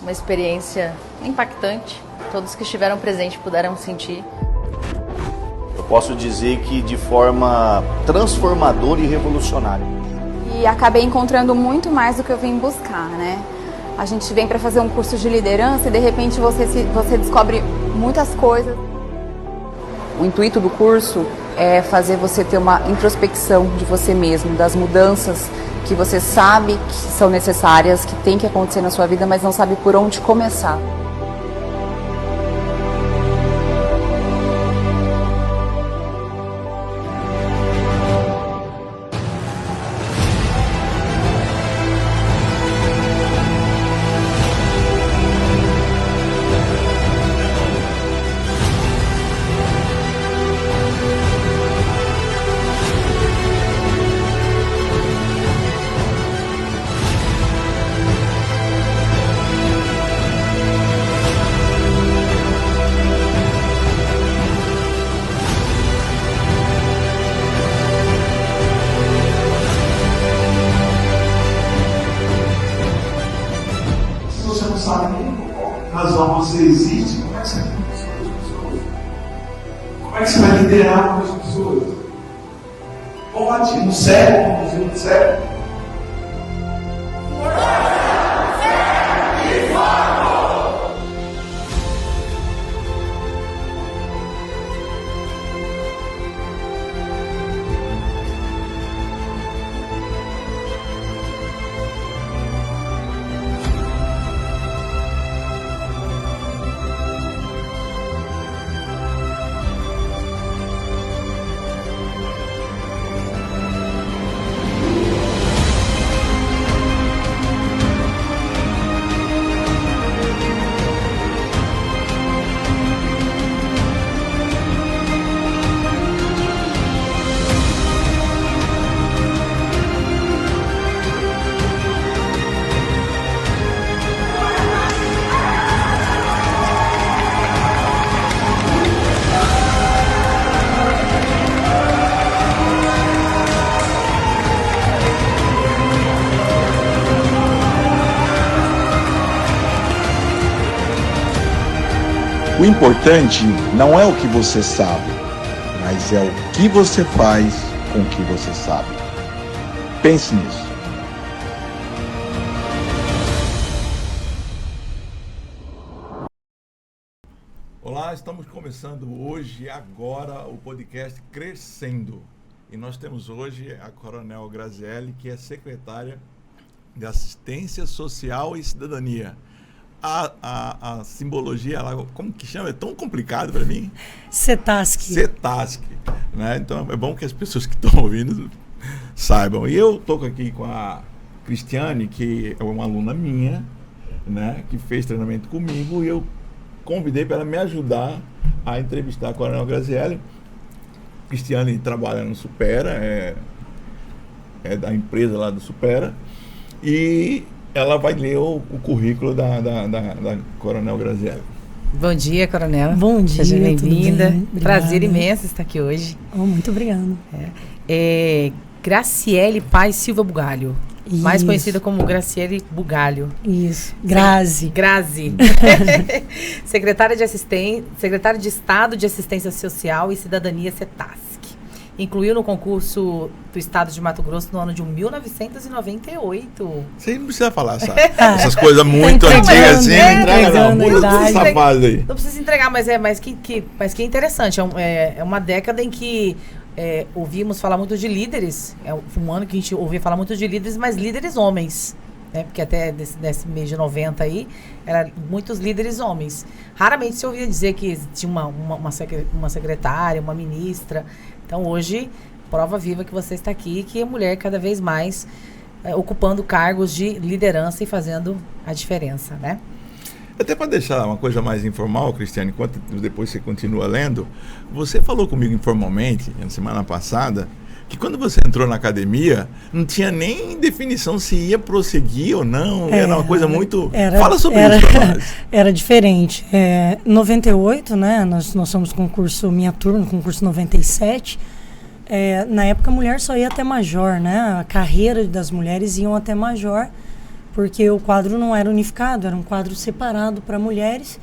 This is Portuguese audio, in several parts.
uma experiência impactante. Todos que estiveram presentes puderam sentir. Eu posso dizer que de forma transformadora e revolucionária. E acabei encontrando muito mais do que eu vim buscar, né? A gente vem para fazer um curso de liderança e de repente você descobre muitas coisas. O intuito do curso é fazer você ter uma introspecção de você mesmo, das mudanças que você sabe que são necessárias, que tem que acontecer na sua vida, mas não sabe por onde começar. Sabe nem por qual razão você existe, como é que você vai conduzir as pessoas? Como é que você vai liderar as pessoas? Pode, no sério, conduzir no sério. O importante não é o que você sabe, mas é o que você faz com o que você sabe. Pense nisso. Olá, estamos começando hoje e agora o podcast Crescendo. E nós temos hoje a Coronel Graziele, que é secretária de Assistência Social e Cidadania. A simbologia, como que chama? É tão complicado para mim. CETASC. CETASC, né? Então é bom que as pessoas que estão ouvindo saibam. E eu estou aqui com a Cristiane, que é uma aluna minha, né? Que fez treinamento comigo, e eu convidei para ela me ajudar a entrevistar a Coronel Graziele. Cristiane trabalha no Supera, é da empresa lá do Supera, e ela vai ler o currículo da Coronel Graziele. Bom dia, Coronel. Bom dia, seja bem-vinda. Prazer imenso estar aqui hoje. Muito obrigada. Graciele Paz Silva Bugalho. Isso. Mais conhecida como Graciele Bugalho. Isso. Grazi. Secretária de Estado de Assistência Social e Cidadania, CETASC. Incluiu no concurso do Estado de Mato Grosso no ano de 1998. Você não precisa falar essas coisas muito antigas assim, não entrega não, muda essa fase aí. Não precisa entregar, mas que é interessante. É uma década em que ouvimos falar muito de líderes. É um ano que a gente ouvia falar muito de líderes, mas líderes homens. Né? Porque até desse mês de 90 aí, eram muitos líderes homens. Raramente se ouvia dizer que tinha uma secretária, uma ministra. Então, hoje, prova viva que você está aqui, que a mulher cada vez mais ocupando cargos de liderança e fazendo a diferença, né? Até para deixar uma coisa mais informal, Cristiane, enquanto depois você continua lendo, você falou comigo informalmente, na semana passada, que quando você entrou na academia, não tinha nem definição se ia prosseguir ou não, era uma coisa muito... Fala sobre isso para nós. Era diferente. Em 98, né, nós somos concurso, minha turma, concurso 97, na época a mulher só ia até major, né, a carreira das mulheres iam até major, porque o quadro não era unificado, era um quadro separado para mulheres.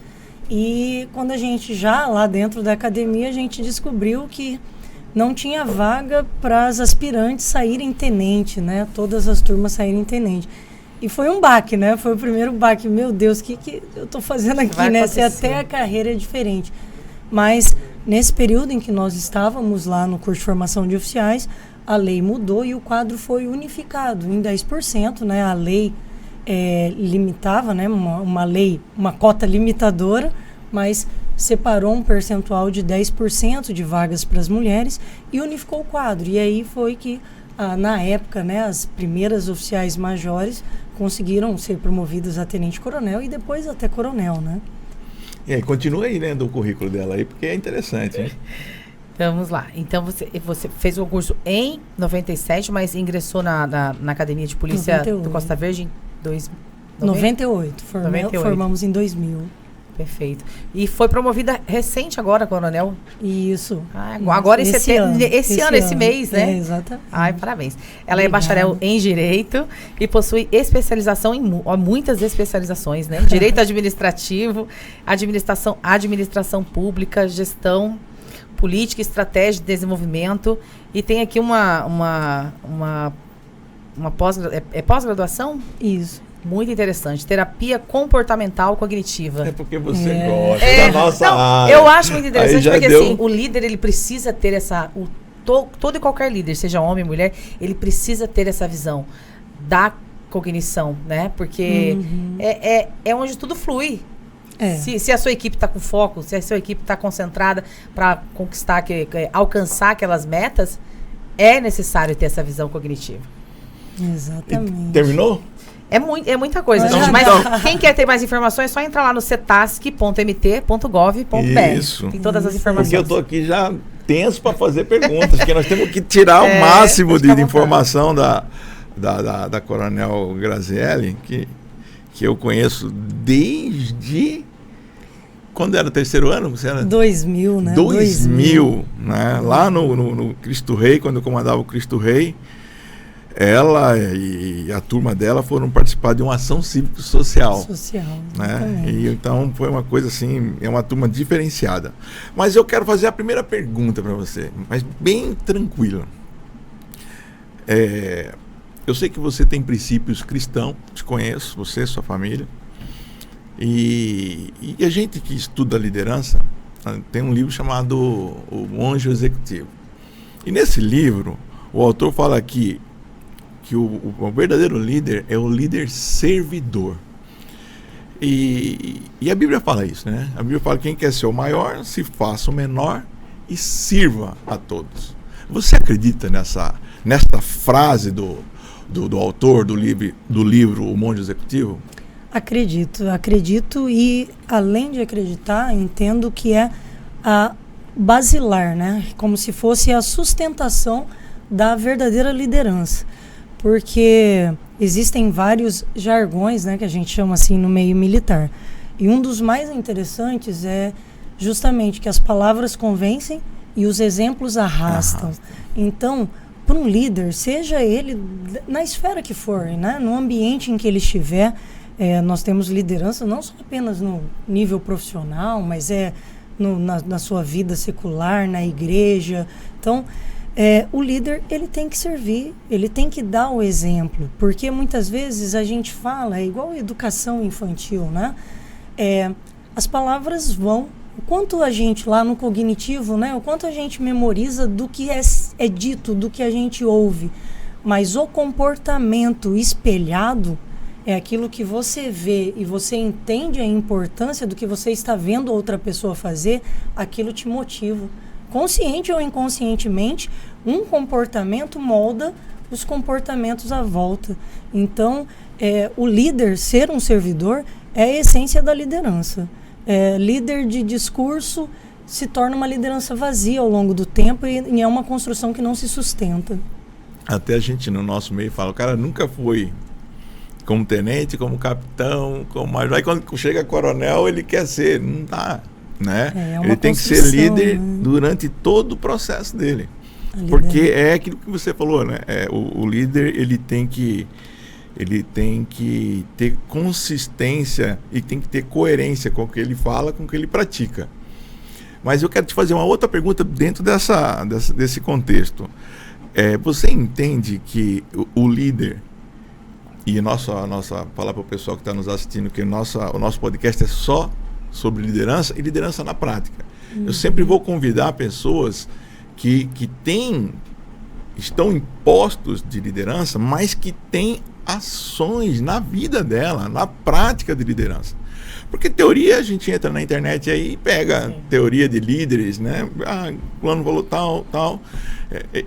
E quando a gente já lá dentro da academia, a gente descobriu que não tinha vaga para as aspirantes saírem tenente, né? Todas as turmas saírem tenente. E foi um baque, né? Foi o primeiro baque. Meu Deus, o que eu estou fazendo aqui, né? Se até a carreira é diferente. Mas nesse período em que nós estávamos lá no curso de formação de oficiais, a lei mudou e o quadro foi unificado em 10%, né? A lei limitava, né, uma cota limitadora, mas separou um percentual de 10% de vagas para as mulheres e unificou o quadro. E aí foi que, na época, né, as primeiras oficiais majores conseguiram ser promovidas a tenente-coronel e depois até coronel, né? E aí, continua aí lendo o currículo dela aí, porque é interessante, hein? Vamos lá. Então, você fez o concurso em 97, mas ingressou na Academia de Polícia 98. do Costa Verde em 98. 98. Formamos em 2000. Perfeito. E foi promovida recente agora, coronel? Isso. Agora esse ano, esse mês, né? Exatamente. Ai, parabéns. Ela é bacharel em Direito e possui especialização em muitas especializações, né? Direito administrativo, administração pública, gestão, política, estratégia de desenvolvimento. E tem aqui uma pós-graduação? Isso. Muito interessante. Terapia comportamental cognitiva. É porque você gosta da nossa área. Eu acho muito interessante porque deu... assim, o líder ele precisa ter todo e qualquer líder, seja homem ou mulher, ele precisa ter essa visão da cognição, né? Porque é onde tudo flui. Se a sua equipe está com foco, se a sua equipe está concentrada para conquistar, alcançar aquelas metas, é necessário ter essa visão cognitiva. Exatamente. Terminou? É muita coisa, gente. Mas quem quer ter mais informações, é só entrar lá no cetasc.mt.gov.br. Isso. Tem todas as informações. Porque eu tô aqui já tenso para fazer perguntas, porque nós temos que tirar o máximo de informação da Coronel Grazielli, que eu conheço desde... Quando era o terceiro ano? Você era? 2000, né? 2000, né? Lá no Cristo Rei, quando eu comandava o Cristo Rei, ela e a turma dela foram participar de uma ação cívico-social. Né? E então foi uma coisa assim, é uma turma diferenciada. Mas eu quero fazer a primeira pergunta para você, mas bem tranquila. Eu sei que você tem princípios cristãos, te conheço, você, sua família. E a gente que estuda liderança tem um livro chamado O Monge Executivo. E nesse livro, o autor fala que o verdadeiro líder é o líder servidor. E a Bíblia fala isso, né? A Bíblia fala que quem quer ser o maior, se faça o menor e sirva a todos. Você acredita nessa frase do autor do livro O Monge Executivo? Acredito e, além de acreditar, entendo que é a basilar, né? Como se fosse a sustentação da verdadeira liderança. Porque existem vários jargões, né, que a gente chama assim no meio militar. E um dos mais interessantes é justamente que as palavras convencem e os exemplos arrastam. Então, para um líder, seja ele na esfera que for, né, no ambiente em que ele estiver, nós temos liderança não só apenas no nível profissional, mas na sua vida secular, na igreja. Então, o líder, ele tem que servir, ele tem que dar o exemplo, porque muitas vezes a gente fala, é igual a educação infantil, né? As palavras vão, o quanto a gente lá no cognitivo, né? O quanto a gente memoriza do que é dito, do que a gente ouve, mas o comportamento espelhado é aquilo que você vê e você entende a importância do que você está vendo outra pessoa fazer, aquilo te motiva. Consciente ou inconscientemente, um comportamento molda os comportamentos à volta. Então, o líder, ser um servidor, é a essência da liderança. Líder de discurso se torna uma liderança vazia ao longo do tempo e é uma construção que não se sustenta. Até a gente no nosso meio fala, o cara nunca foi como tenente, como capitão, como major. Aí quando chega coronel, ele quer ser, não dá. Né? Ele tem que ser líder, né, durante todo o processo dele. Porque é aquilo que você falou, né? O líder, ele tem que ele tem que ter consistência e tem que ter coerência com o que ele fala, com o que ele pratica. Mas eu quero te fazer uma outra pergunta dentro desse contexto. Você entende que o líder, e falar para o pessoal que está nos assistindo que o nosso podcast é só sobre liderança e liderança na prática. Eu sempre vou convidar pessoas que estão em postos de liderança, mas que têm ações na vida dela, na prática de liderança. Porque teoria, a gente entra na internet aí e pega teoria de líderes, né? O plano falou tal.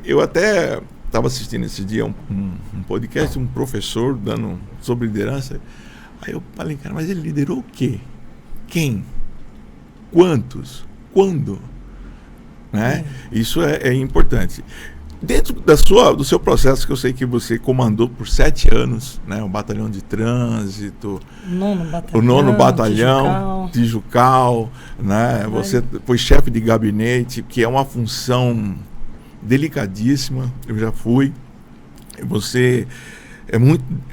Eu até estava assistindo esse dia um podcast, um professor dando sobre liderança. Aí eu falei, cara, mas ele liderou o quê? Quem? Quantos? Quando? Né? Isso é importante. Dentro do seu processo, que eu sei que você comandou por 7 anos, né, o batalhão de trânsito, o 9º batalhão, Tijucal, né, você foi chefe de gabinete, que é uma função delicadíssima, eu já fui. Você é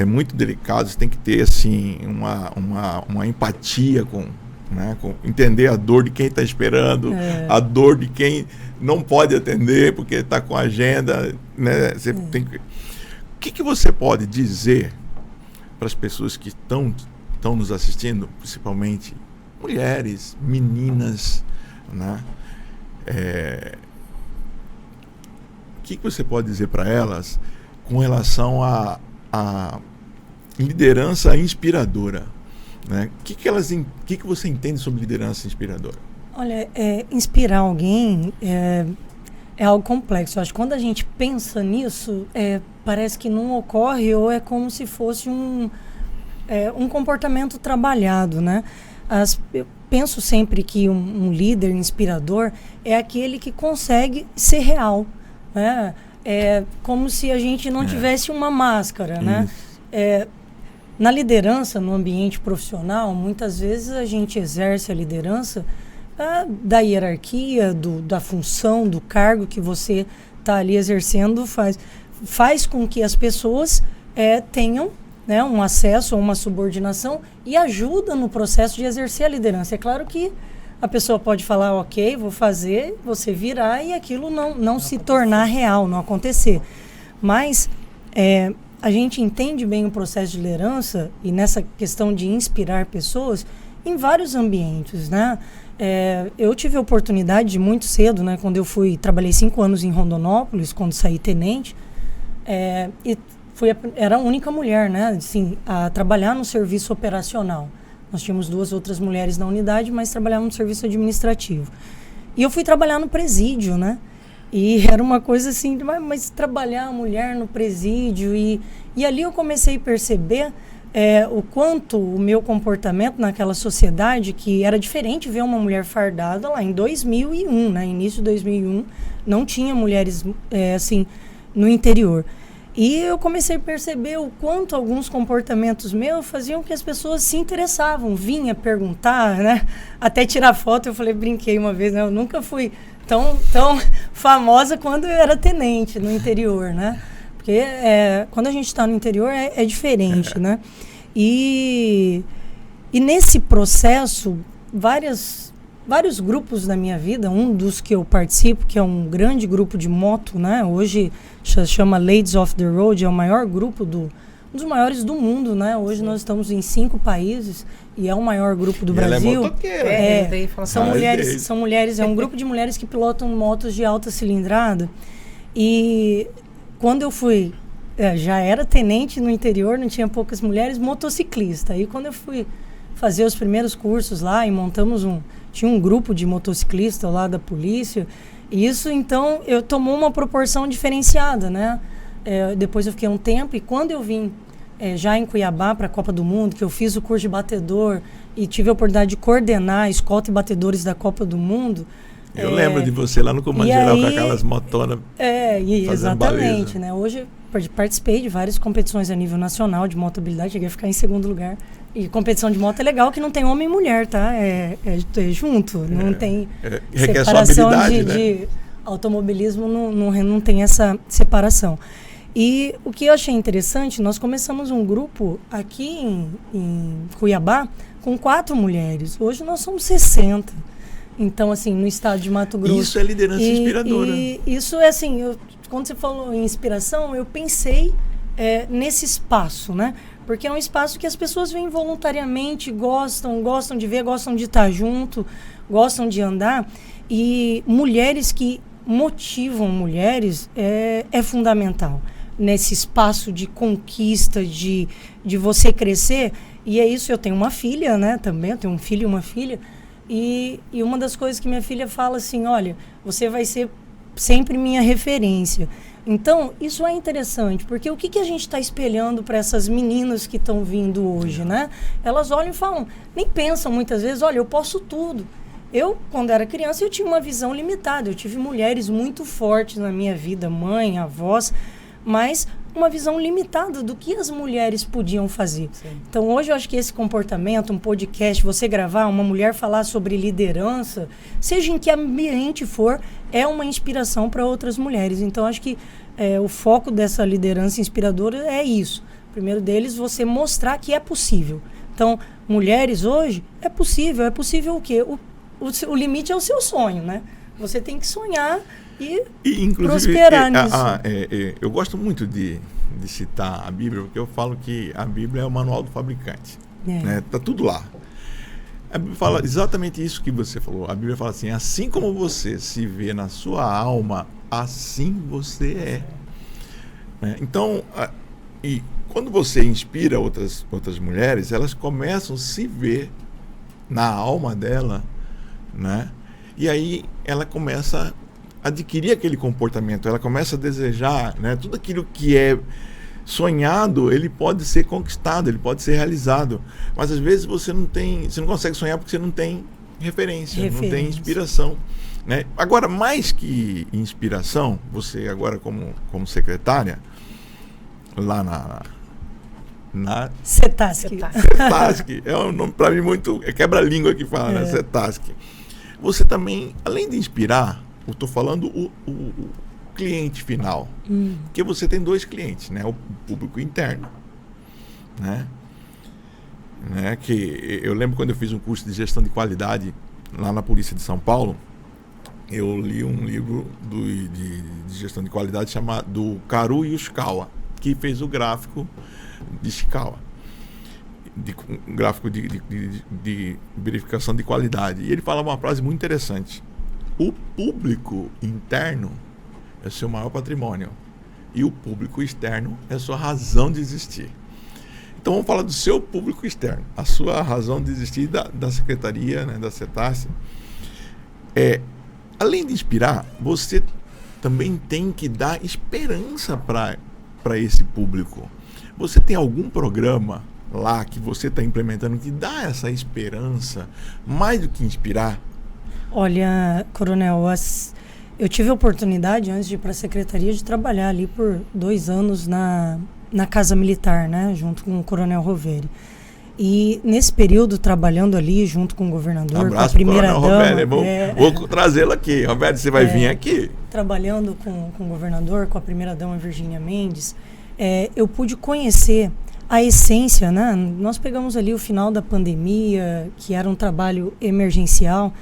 muito delicado, você tem que ter assim, uma empatia com entender a dor de quem está esperando, a dor de quem não pode atender porque está com a agenda, né? Você tem que... O que você pode dizer para as pessoas que estão nos assistindo, principalmente mulheres, meninas, né? O que você pode dizer para elas com relação à liderança inspiradora? Né? O que você entende sobre liderança inspiradora? Olha, inspirar alguém é algo complexo. Eu acho que quando a gente pensa nisso, parece que não ocorre, ou é como se fosse um comportamento trabalhado, né? Eu penso sempre que um líder inspirador é aquele que consegue ser real, né? É como se a gente não tivesse uma máscara, né? Na liderança, no ambiente profissional, muitas vezes a gente exerce a liderança da hierarquia, da função, do cargo que você está ali exercendo, faz com que as pessoas tenham, né, um acesso a uma subordinação e ajuda no processo de exercer a liderança. É claro que a pessoa pode falar, ok, vou fazer, você virar e aquilo não se tornar real, não acontecer. Mas a gente entende bem o processo de liderança e nessa questão de inspirar pessoas em vários ambientes, né? Eu tive a oportunidade de muito cedo, né? Quando eu trabalhei 5 anos em Rondonópolis, quando saí tenente, e era a única mulher, né? Assim, a trabalhar no serviço operacional. Nós tínhamos 2 outras mulheres na unidade, mas trabalhavam no serviço administrativo. E eu fui trabalhar no presídio, né? E era uma coisa assim, mas trabalhar a mulher no presídio. E ali eu comecei a perceber o quanto o meu comportamento naquela sociedade, que era diferente ver uma mulher fardada lá em 2001, né? Início de 2001, não tinha mulheres assim no interior. E eu comecei a perceber o quanto alguns comportamentos meus faziam que as pessoas se interessavam, vinha perguntar, né? Até tirar foto, brinquei uma vez, né? Eu nunca fui tão famosa quando eu era tenente no interior, né? Porque quando a gente está no interior é diferente, né? E nesse processo, vários grupos da minha vida, um dos que eu participo, que é um grande grupo de moto, né? Hoje se chama Ladies of the Road, é o maior grupo um dos maiores do mundo, né? Hoje nós estamos em 5 países e é o maior grupo do Brasil. Ela é motoqueira. São mulheres, é um grupo de mulheres que pilotam motos de alta cilindrada. E quando eu fui, já era tenente no interior, não tinha poucas mulheres, motociclista. Aí quando eu fui fazer os primeiros cursos lá e tinha um grupo de motociclistas lá da polícia, e isso então tomou uma proporção diferenciada, né? Depois eu fiquei um tempo, e quando eu vim já em Cuiabá para a Copa do Mundo, que eu fiz o curso de batedor e tive a oportunidade de coordenar a escolta e batedores da Copa do Mundo. Eu lembro de você lá no Comando Geral com aquelas motonas exatamente, né? Hoje participei de várias competições a nível nacional de motohabilidade, cheguei a ficar em 2º lugar. E competição de moto é legal, que não tem homem e mulher, tá? É junto, não tem separação de automobilismo, não tem essa separação. E o que eu achei interessante, nós começamos um grupo aqui em Cuiabá com 4 mulheres. Hoje nós somos 60. Então, assim, no estado de Mato Grosso. Isso é liderança inspiradora. E isso é assim, quando você falou em inspiração, eu pensei nesse espaço, né? Porque é um espaço que as pessoas vêm voluntariamente, gostam de ver, gostam de estar junto, gostam de andar. E mulheres que motivam mulheres é fundamental nesse espaço de conquista, de você crescer. E é isso, eu tenho uma filha, né, também, eu tenho um filho e uma filha, e uma das coisas que minha filha fala assim, olha, você vai ser sempre minha referência. Então, isso é interessante, porque o que a gente está espelhando para essas meninas que estão vindo hoje, né? Elas olham e falam, nem pensam muitas vezes, olha, eu posso tudo. Eu, quando era criança, eu tinha uma visão limitada, eu tive mulheres muito fortes na minha vida, mãe, avós, mas uma visão limitada do que as mulheres podiam fazer. Sim. Então, hoje eu acho que esse comportamento, um podcast, você gravar, uma mulher falar sobre liderança, seja em que ambiente for, é uma inspiração para outras mulheres. Então, acho que o foco dessa liderança inspiradora é isso. O primeiro deles, você mostrar que é possível. Então, mulheres hoje, é possível o quê? O limite é o seu sonho, né? Você tem que sonhar e prosperar nisso. Eu gosto muito de citar a Bíblia, porque eu falo que a Bíblia é o manual do fabricante. Né? Tá tudo lá. A Bíblia fala exatamente isso que você falou. A Bíblia fala assim como você se vê na sua alma, assim você é. Né? Então, e quando você inspira outras mulheres, elas começam a se ver na alma dela, né? E aí ela começa a adquirir aquele comportamento, ela começa a desejar, né? Tudo aquilo que é sonhado, ele pode ser conquistado, ele pode ser realizado, mas às vezes você não consegue sonhar porque você não tem referência. Não tem inspiração, né? Agora, mais que inspiração, você agora como secretária lá na CETASC. É um nome para mim muito quebra-língua que fala, né? CETASC. Você também, além de inspirar, eu estou falando o cliente final, porque você tem 2 clientes, né? O público interno, né? Que eu lembro quando eu fiz um curso de gestão de qualidade lá na Polícia de São Paulo, eu li um livro de gestão de qualidade chamado do Karu Yushikawa, que fez o gráfico de Ishikawa, um gráfico de verificação de qualidade. E ele falava uma frase muito interessante: o público interno é seu maior patrimônio e o público externo é sua razão de existir. Então vamos falar do seu público externo, a sua razão de existir da secretaria, né, da CETASC. Além de inspirar, você também tem que dar esperança para esse público. Você tem algum programa lá que você está implementando que dá essa esperança, mais do que inspirar? Olha, Coronel, eu tive a oportunidade, antes de ir para a secretaria, de trabalhar ali por 2 anos na Casa Militar, né, junto com o Coronel Roveri. E nesse período, trabalhando ali junto com o governador, com a primeira-dama... Vou trazê-lo aqui. Roberto, você vai vir aqui. Trabalhando com o governador, com a primeira-dama Virgínia Mendes, eu pude conhecer a essência, né? Nós pegamos ali o final da pandemia, que era um trabalho emergencial,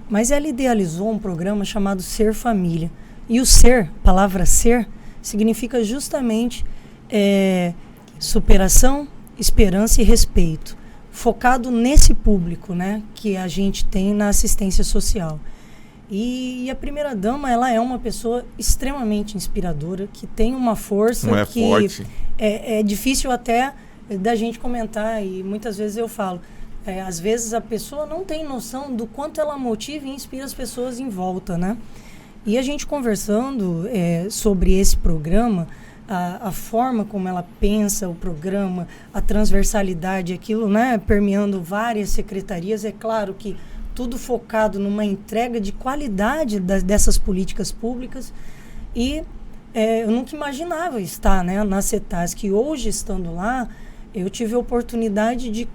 mas ela idealizou um programa chamado Ser Família. E o ser, a palavra ser, significa justamente superação, esperança e respeito, focado nesse público, né, que a gente tem na assistência social. E a primeira-dama, ela é uma pessoa extremamente inspiradora, que tem uma força que forte. É difícil até da gente comentar, e muitas vezes eu falo, às vezes a pessoa não tem noção do quanto ela motiva e inspira as pessoas em volta, né? E a gente conversando sobre esse programa, a forma como ela pensa o programa, a transversalidade, aquilo, né, permeando várias secretarias, é claro que tudo focado numa entrega de qualidade dessas políticas públicas. E eu nunca imaginava estar, né, na CETASC. Hoje, estando lá, eu tive a oportunidade de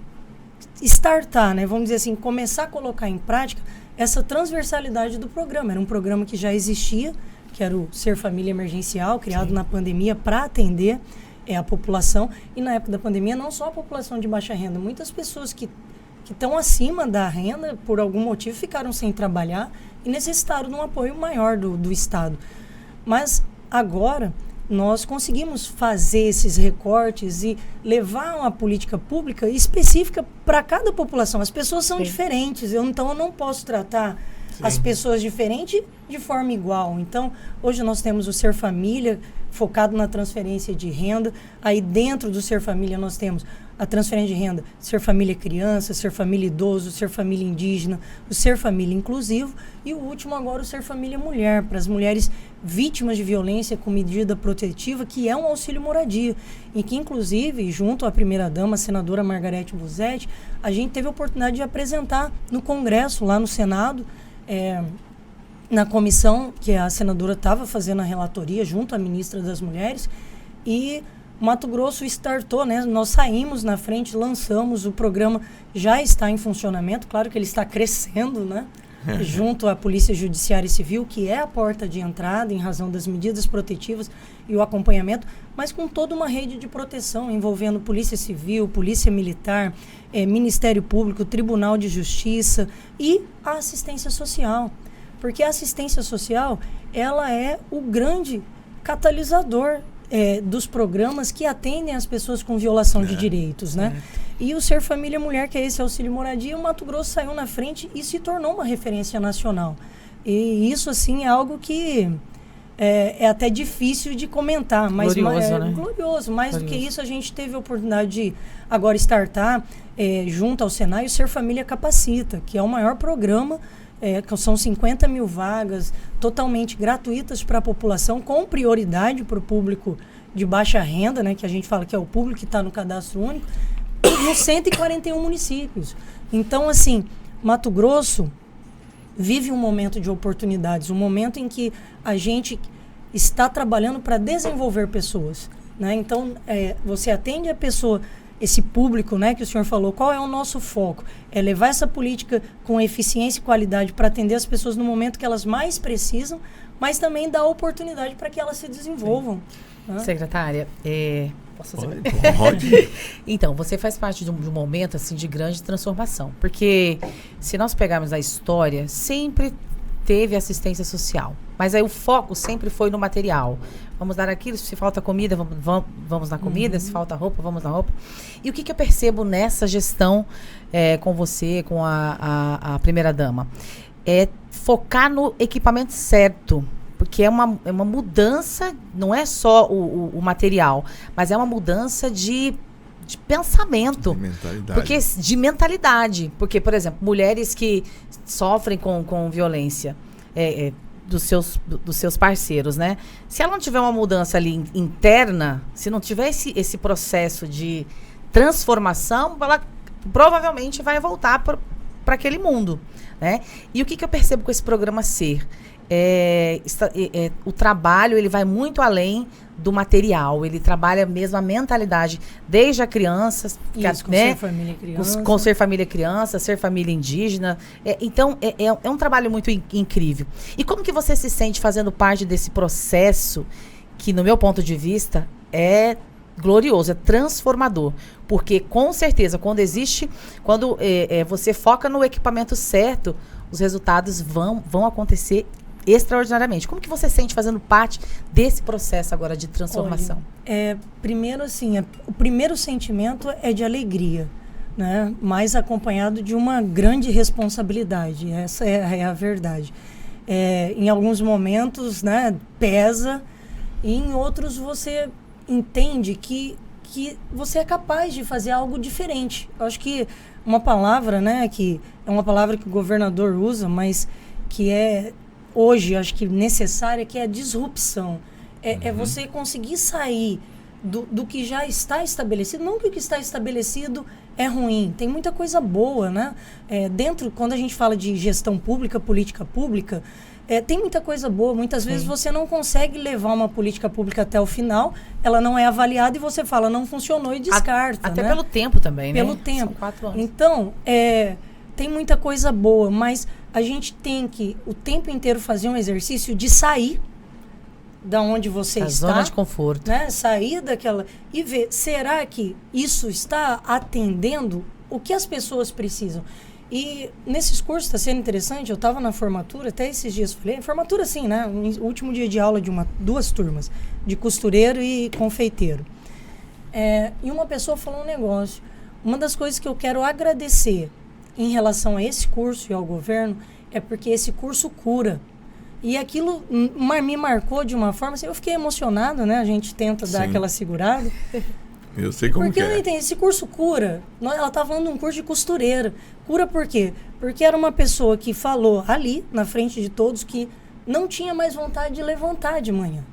startar, né, vamos dizer assim, começar a colocar em prática essa transversalidade do programa. Era um programa que já existia, que que era o Ser Família Emergencial, criado na pandemia para atender a população. E na época da pandemia, não só a população de baixa renda, muitas pessoas que estão acima da renda, por algum motivo, ficaram sem trabalhar e necessitaram de um apoio maior do Estado. Mas agora nós conseguimos fazer esses recortes e levar uma política pública específica para cada população. As pessoas são diferentes, então eu não posso tratar as pessoas diferentes de forma igual. Então, hoje nós temos o Ser Família, focado na transferência de renda. Aí dentro do Ser Família nós temos a transferência de renda, Ser Família Criança, Ser Família Idoso, Ser Família Indígena, o Ser Família Inclusivo e o último agora o Ser Família Mulher, para as mulheres vítimas de violência com medida protetiva, que é um auxílio moradia. E que inclusive, junto à primeira-dama, a senadora Margarete Busetti, a gente teve a oportunidade de apresentar no Congresso, lá no Senado, na comissão que a senadora estava fazendo a relatoria junto à ministra das Mulheres, e Mato Grosso startou, né? Nós saímos na frente, lançamos, o programa já está em funcionamento, claro que ele está crescendo, né? Junto à Polícia Judiciária e Civil, que é a porta de entrada em razão das medidas protetivas e o acompanhamento, mas com toda uma rede de proteção envolvendo Polícia Civil, Polícia Militar, Ministério Público, Tribunal de Justiça e a assistência social. Porque a assistência social, ela é o grande catalisador dos programas que atendem as pessoas com violação de direitos, né? E o Ser Família Mulher, que é esse auxílio moradia, o Mato Grosso saiu na frente e se tornou uma referência nacional. E isso, assim, é algo que é até difícil de comentar. Mas glorioso, né? Glorioso. Mais do que isso, a gente teve a oportunidade de agora startar, junto ao Senai, o Ser Família Capacita, que é o maior programa, que são 50 mil vagas totalmente gratuitas para a população, com prioridade para o público de baixa renda, né, que a gente fala que é o público que está no cadastro único, nos 141 municípios. Então, assim, Mato Grosso vive um momento de oportunidades, um momento em que a gente está trabalhando para desenvolver pessoas, né? Então, você atende a pessoa, esse público, né, que o senhor falou, qual é o nosso foco? É levar essa política com eficiência e qualidade para atender as pessoas no momento que elas mais precisam, mas também dar oportunidade para que elas se desenvolvam. Né? Secretária, posso fazer? Pode. Então, você faz parte de um momento assim, de grande transformação, porque se nós pegarmos a história, sempre teve assistência social, mas aí o foco sempre foi no material. Vamos dar aquilo, se falta comida, vamos na comida, se falta roupa, vamos na roupa. E o que eu percebo nessa gestão com você, com a primeira-dama? É focar no equipamento certo, porque é uma mudança, não é só o material, mas é uma mudança de pensamento. De mentalidade. Porque, por exemplo, mulheres que sofrem com violência, dos seus parceiros, né? Se ela não tiver uma mudança ali interna, se não tiver esse processo de transformação, ela provavelmente vai voltar para aquele mundo, né? E o que eu percebo com esse programa Ser? O trabalho, ele vai muito além do material, ele trabalha mesmo a mentalidade, desde a criança, isso, com Ser Família Criança. Com Ser Família Criança, Ser Família Indígena. Então, é um trabalho muito incrível. E como que você se sente fazendo parte desse processo que, no meu ponto de vista, é glorioso, é transformador? Porque, com certeza, quando você foca no equipamento certo, os resultados vão acontecer extraordinariamente. Como que você sente fazendo parte desse processo agora de transformação? Olha, primeiro, assim, o primeiro sentimento é de alegria, né? Mas acompanhado de uma grande responsabilidade. Essa é a verdade. Em alguns momentos, né, pesa, e em outros você entende que você é capaz de fazer algo diferente. Eu acho que uma palavra, né, que é uma palavra que o governador usa, mas que hoje, acho que necessária, que é a disrupção. É você conseguir sair do que já está estabelecido. Não que o que está estabelecido é ruim. Tem muita coisa boa, né? Quando a gente fala de gestão pública, política pública, tem muita coisa boa. Muitas vezes você não consegue levar uma política pública até o final, ela não é avaliada e você fala, não funcionou e descarta. Até né? pelo tempo também, Pelo né? tempo. São 4 anos. Então, tem muita coisa boa, mas a gente tem que o tempo inteiro fazer um exercício de sair da onde você A está. zona de conforto. Né? Sair daquela... E ver, será que isso está atendendo o que as pessoas precisam? E nesses cursos está sendo interessante, eu estava na formatura, até esses dias falei, formatura sim, né? O último dia de aula de duas turmas, de costureiro e confeiteiro. E uma pessoa falou um negócio. Uma das coisas que eu quero agradecer em relação a esse curso e ao governo é porque esse curso cura. E aquilo me marcou de uma forma assim, eu fiquei emocionado, né? A gente tenta dar aquela segurada. Eu sei como porque que é. Eu não entendi, esse curso cura. Ela estava falando de um curso de costureira. Cura por quê? Porque era uma pessoa que falou ali, na frente de todos, que não tinha mais vontade de levantar de manhã.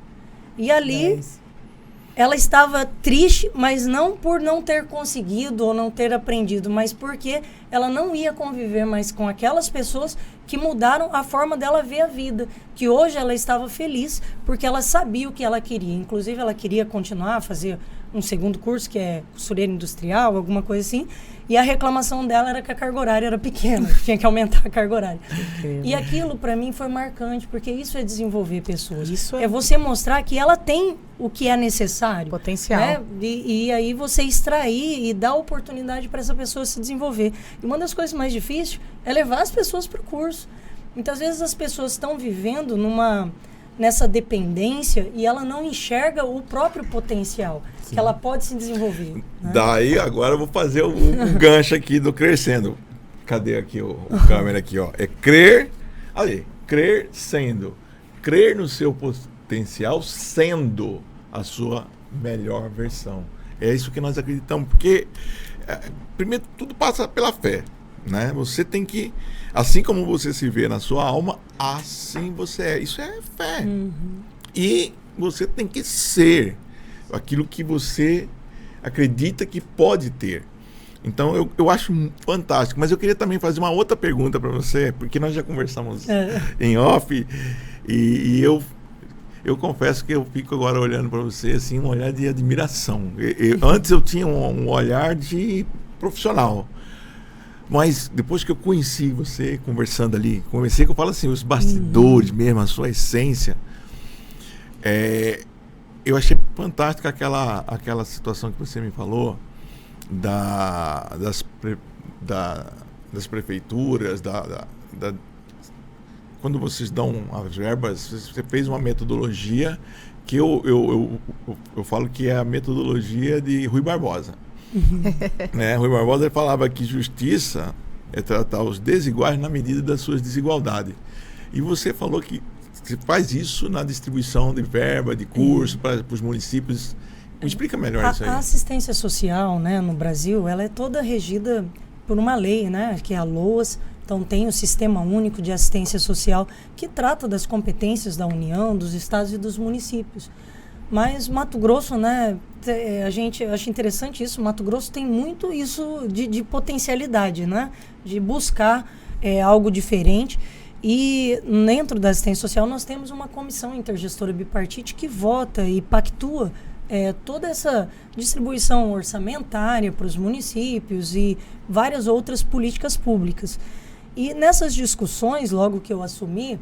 E ali, ela estava triste, mas não por não ter conseguido ou não ter aprendido, mas porque ela não ia conviver mais com aquelas pessoas que mudaram a forma dela ver a vida. Que hoje ela estava feliz porque ela sabia o que ela queria. Inclusive, ela queria continuar a fazer um segundo curso, que é costureira industrial, alguma coisa assim. E a reclamação dela era que a carga horária era pequena, tinha que aumentar a carga horária. E aquilo, para mim, foi marcante, porque isso é desenvolver pessoas. Isso é você mostrar que ela tem o que é necessário. Potencial. Né? E aí você extrair e dar oportunidade para essa pessoa se desenvolver. E uma das coisas mais difíceis é levar as pessoas para o curso. Muitas vezes as pessoas estão vivendo nessa dependência e ela não enxerga o próprio potencial. Sim. Que ela pode se desenvolver. Né? Daí agora eu vou fazer o gancho aqui do crescendo. Cadê aqui o câmera aqui, ó? É crer, ali, crer sendo. Crer no seu potencial sendo a sua melhor versão. É isso que nós acreditamos, porque primeiro tudo passa pela fé, né? Você tem que, assim como você se vê na sua alma, assim você é. Isso é fé. E você tem que ser aquilo que você acredita que pode ter. Então eu acho fantástico, mas eu queria também fazer uma outra pergunta para você, porque nós já conversamos em off e eu confesso que eu fico agora olhando para você assim, um olhar de admiração. Antes eu tinha um olhar de profissional, mas depois que eu conheci você conversando ali, comecei que eu falo assim, os bastidores mesmo, a sua essência, eu achei fantástica aquela situação que você me falou das prefeituras, quando vocês dão as verbas, você fez uma metodologia que eu falo que é a metodologia de Rui Barbosa. Rui Barbosa falava que justiça é tratar os desiguais na medida das suas desigualdades. E você falou que você faz isso na distribuição de verba, de curso para os municípios. Me explica melhor isso aí. A assistência social, né, no Brasil, ela é toda regida por uma lei, né, que é a LOAS. Então tem o Sistema Único de Assistência Social, que trata das competências da União, dos estados e dos municípios. Mas Mato Grosso, né, a gente acha interessante isso, Mato Grosso tem muito isso de potencialidade, né, de buscar algo diferente. E dentro da assistência social nós temos uma comissão intergestora bipartite que vota e pactua toda essa distribuição orçamentária para os municípios e várias outras políticas públicas. E nessas discussões, logo que eu assumi,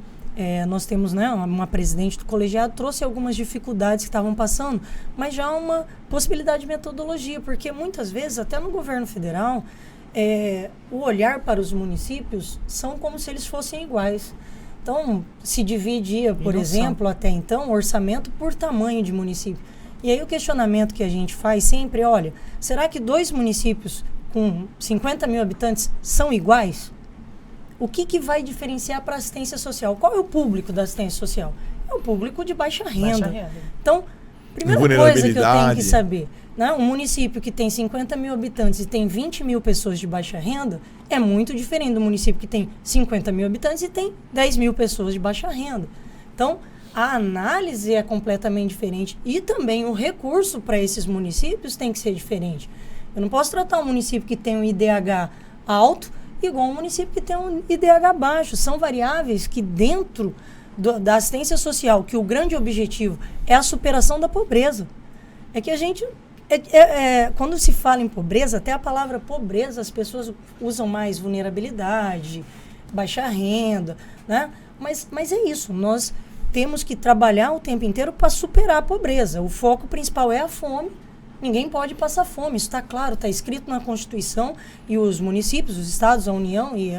nós temos, né, uma presidente do colegiado, trouxe algumas dificuldades que estavam passando, mas já uma possibilidade de metodologia, porque muitas vezes, até no governo federal, o olhar para os municípios são como se eles fossem iguais. Então, se dividia, por exemplo, até então, orçamento por tamanho de município. E aí o questionamento que a gente faz sempre é, olha, será que 2 municípios com 50 mil habitantes são iguais? O que vai diferenciar para a assistência social? Qual é o público da assistência social? É o público de baixa renda. Então, primeira coisa que eu tenho que saber, né? Um município que tem 50 mil habitantes e tem 20 mil pessoas de baixa renda é muito diferente do município que tem 50 mil habitantes e tem 10 mil pessoas de baixa renda. Então, a análise é completamente diferente e também o recurso para esses municípios tem que ser diferente. Eu não posso tratar um município que tem um IDH alto igual um município que tem um IDH baixo. São variáveis que dentro da assistência social, que o grande objetivo é a superação da pobreza. É que a gente... quando se fala em pobreza, até a palavra pobreza, as pessoas usam mais vulnerabilidade, baixa renda, né? Mas é isso, nós temos que trabalhar o tempo inteiro para superar a pobreza. O foco principal é a fome. Ninguém pode passar fome, isso está claro, está escrito na Constituição, e os municípios, os estados, a União e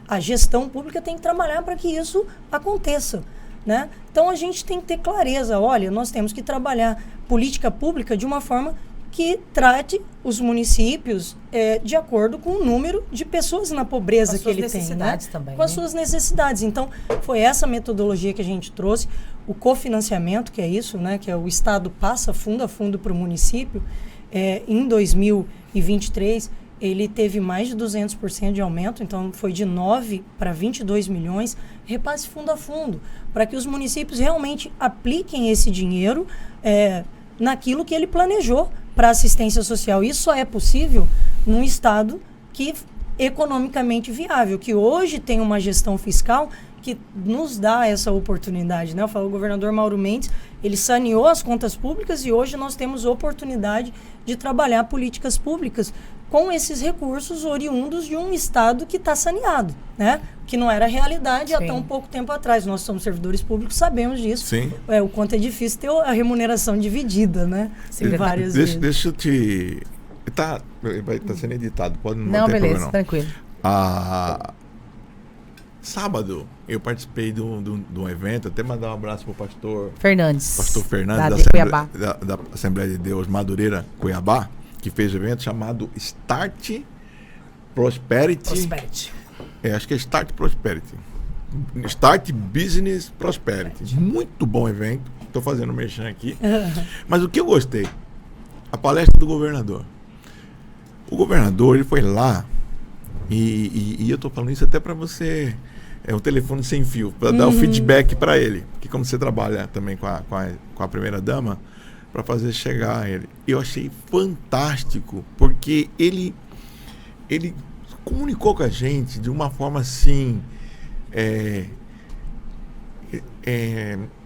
a gestão pública tem que trabalhar para que isso aconteça, né? Então a gente tem que ter clareza, olha, nós temos que trabalhar política pública de uma forma que trate os municípios de acordo com o número de pessoas na pobreza que ele tem, né? Com as necessidades também. Com as suas necessidades. Então, foi essa metodologia que a gente trouxe. O cofinanciamento, que é isso, né? Que é o Estado passa fundo a fundo para o município. Em 2023, ele teve mais de 200% de aumento. Então, foi de 9 para 22 milhões. Repasse fundo a fundo, para que os municípios realmente apliquem esse dinheiro naquilo que ele planejou para assistência social. Isso só é possível num estado que economicamente viável, que hoje tem uma gestão fiscal que nos dá essa oportunidade, né? Eu falo, o governador Mauro Mendes, ele saneou as contas públicas e hoje nós temos oportunidade de trabalhar políticas públicas com esses recursos oriundos de um estado que está saneado, né? Que não era realidade até um pouco tempo atrás. Nós somos servidores públicos, sabemos disso. Sim. O quanto é difícil ter a remuneração dividida, né? Várias vezes. Deixa eu te... vai estar sendo editado, pode não ter beleza, problema, não. Tranquilo. Sábado eu participei de um evento, até mandar um abraço pro pastor Fernandes, Cuiabá. Da Assembleia de Deus Madureira, Cuiabá, que fez um evento chamado Start Prosperity. Acho que é Start Prosperity. Start Business Prosperity. Muito bom evento. Estou fazendo merchan aqui. Mas o que eu gostei? A palestra do governador. O governador, ele foi lá e eu estou falando isso até para você... É um telefone sem fio, para dar o feedback para ele. Porque como você trabalha também com a primeira-dama, para fazer chegar a ele. Eu achei fantástico, porque ele comunicou com a gente de uma forma assim...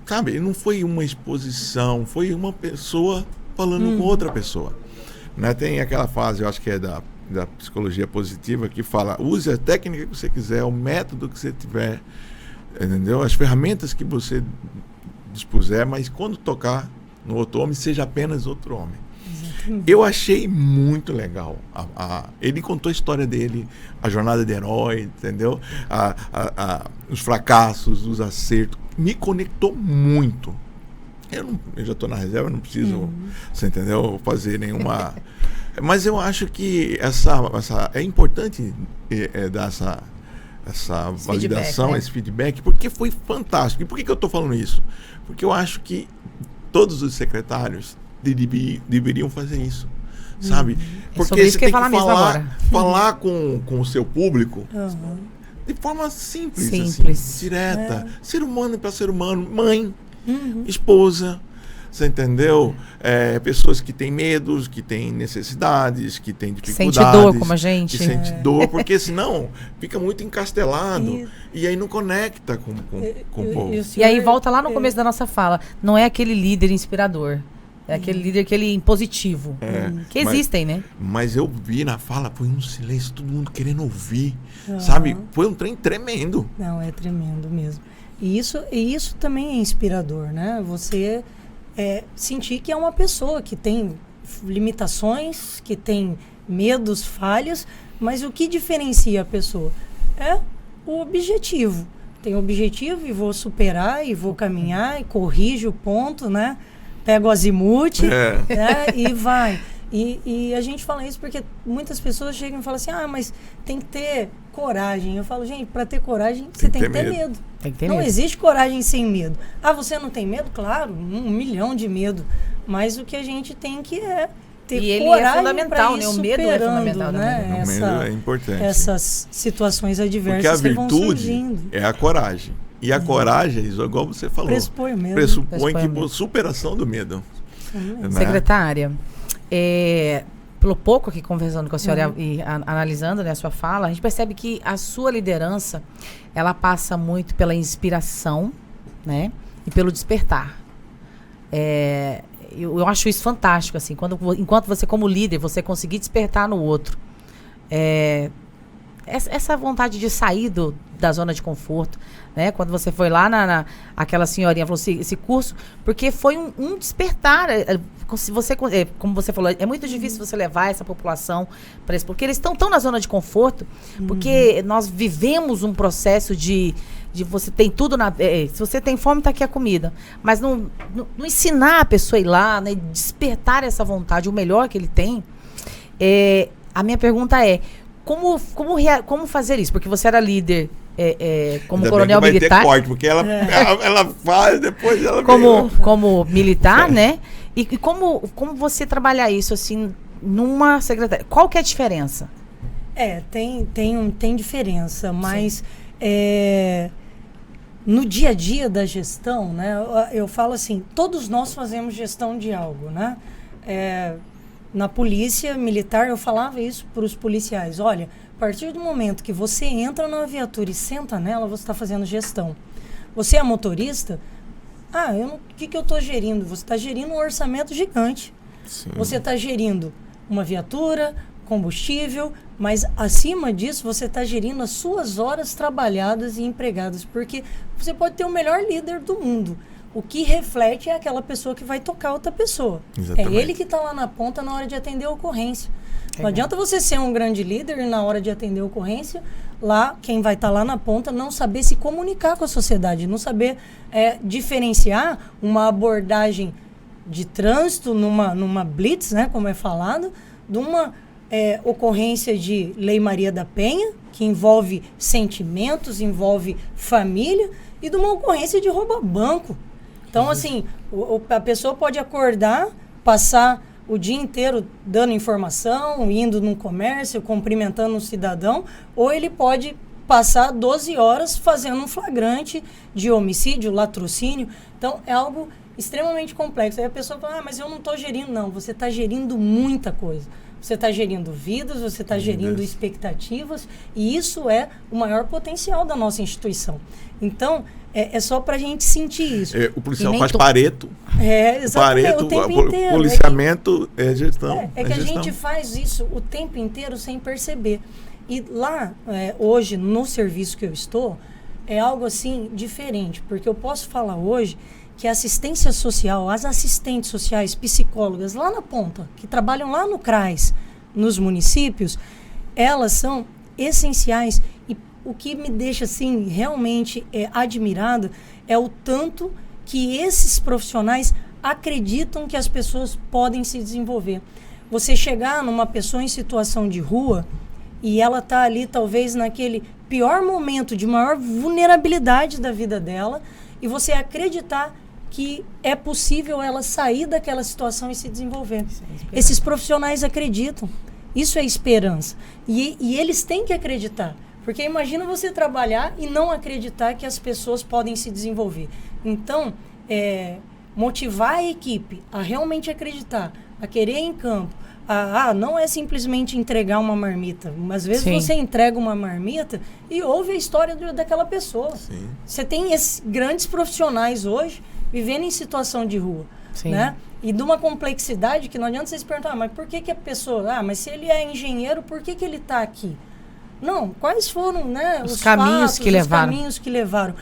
sabe, não foi uma exposição, foi uma pessoa falando com outra pessoa. Né? Tem aquela fase, eu acho que é da psicologia positiva, que fala, use a técnica que você quiser, o método que você tiver, entendeu? As ferramentas que você dispuser, mas quando tocar no outro homem, seja apenas outro homem. Exatamente. Eu achei muito legal. Ele contou a história dele, a jornada de herói, entendeu? Os fracassos, os acertos. Me conectou muito. Eu já estou na reserva, não preciso, você entendeu? Fazer nenhuma... Mas eu acho que é importante dar essa validação, esse feedback, porque foi fantástico. E por que eu estou falando isso? Porque eu acho que todos os secretários deveriam fazer isso, sabe? Porque você tem que falar com o seu público de forma simples. Assim, direta. Ser humano para ser humano. Mãe, esposa... Você entendeu? Pessoas que têm medos, que têm necessidades, que têm dificuldades. Sente dor como a gente. Que sente dor, porque senão fica muito encastelado e aí não conecta com o povo. E aí volta lá no começo da nossa fala. Não é aquele líder inspirador. É aquele líder, aquele impositivo. Que existem, né? Mas eu vi na fala, foi um silêncio, todo mundo querendo ouvir. Sabe? Foi um trem tremendo. Não, é tremendo mesmo. E isso também é inspirador, né? Você... sentir que é uma pessoa que tem limitações, que tem medos, falhas, mas o que diferencia a pessoa é o objetivo. Tem o objetivo e vou superar, e vou caminhar, e corrijo o ponto, né? Pego o azimuth, né? E vai. E a gente fala isso porque muitas pessoas chegam e falam assim, mas tem que ter coragem. Eu falo, gente, para ter coragem, você tem que ter medo. Não existe coragem sem medo. Você não tem medo? Claro, 1 milhão de medo. Mas o que a gente tem que ter e coragem. Ele é fundamental, né? O medo é fundamental, né? O medo é importante. Essas situações adversas porque a que vão surgindo. Virtude é a coragem. E a coragem, igual você falou, pressupõe que superação do medo. Né? Secretária, pelo pouco aqui conversando com a senhora e analisando, né, a sua fala, a gente percebe que a sua liderança, ela passa muito pela inspiração, né, e pelo despertar. Eu acho isso fantástico, assim, enquanto você como líder, você conseguir despertar no outro, essa vontade de sair da zona de conforto, né? Quando você foi lá aquela senhorinha falou assim, esse curso, porque foi um despertar. Se você, como você falou, é muito difícil você levar essa população para isso, porque eles estão tão na zona de conforto, porque nós vivemos um processo de você tem tudo se você tem fome, tá aqui a comida. Mas não ensinar a pessoa a ir lá, né? Despertar essa vontade, o melhor que ele tem. A minha pergunta é, como fazer isso? Porque você era líder como Ainda coronel bem que militar. Vai ter corte, porque ela faz, depois ela... Como militar, né? E como você trabalhar isso, assim, numa secretaria? Qual que é a diferença? Tem diferença, mas... no dia a dia da gestão, né, eu falo assim, todos nós fazemos gestão de algo, né? Na polícia militar, eu falava isso para os policiais. Olha, a partir do momento que você entra numa viatura e senta nela, você está fazendo gestão. Você é motorista? O que eu estou gerindo? Você está gerindo um orçamento gigante. Sim. Você está gerindo uma viatura, combustível, mas acima disso você está gerindo as suas horas trabalhadas e empregadas, porque você pode ter o melhor líder do mundo. O que reflete é aquela pessoa que vai tocar outra pessoa. Exatamente. É ele que está lá na ponta na hora de atender a ocorrência. Não adianta você ser um grande líder e na hora de atender a ocorrência, lá, quem vai estar lá na ponta, não saber se comunicar com a sociedade, não saber diferenciar uma abordagem de trânsito numa blitz, né, como é falado, de uma ocorrência de Lei Maria da Penha, que envolve sentimentos, envolve família, e de uma ocorrência de roubo a banco. Então, assim, a pessoa pode acordar, passar o dia inteiro dando informação, indo num comércio, cumprimentando um cidadão, ou ele pode passar 12 horas fazendo um flagrante de homicídio, latrocínio. Então, é algo extremamente complexo. Aí a pessoa fala, mas eu não estou gerindo. Não, você está gerindo muita coisa. Você está gerindo vidas, você está gerindo expectativas, e isso é o maior potencial da nossa instituição. Então, é só para a gente sentir isso. O policial faz Pareto. Exatamente, Pareto, o tempo inteiro. Policiamento é gestão. A gente faz isso o tempo inteiro sem perceber. E lá, hoje, no serviço que eu estou, é algo assim diferente, porque eu posso falar hoje que a assistência social, as assistentes sociais, psicólogas lá na ponta, que trabalham lá no CRAS, nos municípios, elas são essenciais. E o que me deixa assim realmente admirado é o tanto que esses profissionais acreditam que as pessoas podem se desenvolver. Você chegar numa pessoa em situação de rua e ela está ali talvez naquele pior momento de maior vulnerabilidade da vida dela, e você acreditar que é possível ela sair daquela situação e se desenvolver. Esses profissionais acreditam. Isso é esperança. E eles têm que acreditar. Porque imagina você trabalhar e não acreditar que as pessoas podem se desenvolver. Então, motivar a equipe a realmente acreditar, a querer ir em campo. Não é simplesmente entregar uma marmita. Às vezes você entrega uma marmita e ouve a história daquela pessoa. Sim. Você tem esses grandes profissionais hoje vivendo em situação de rua, né? E de uma complexidade que não adianta vocês perguntar, mas por que a pessoa... mas se ele é engenheiro, por que ele está aqui? Não, quais foram, né, os caminhos que levaram?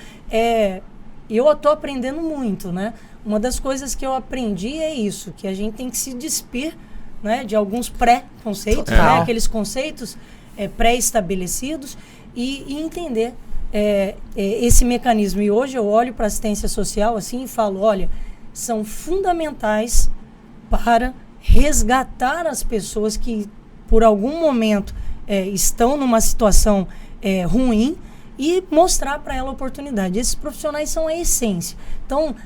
Eu estou aprendendo muito, né? Uma das coisas que eu aprendi é isso, que a gente tem que se despir, né, de alguns pré-conceitos, né, aqueles conceitos pré-estabelecidos, e entender esse mecanismo. E hoje eu olho para a assistência social assim e falo, olha, são fundamentais para resgatar as pessoas que por algum momento estão numa situação ruim e mostrar para ela a oportunidade. Esses profissionais são a essência. Então,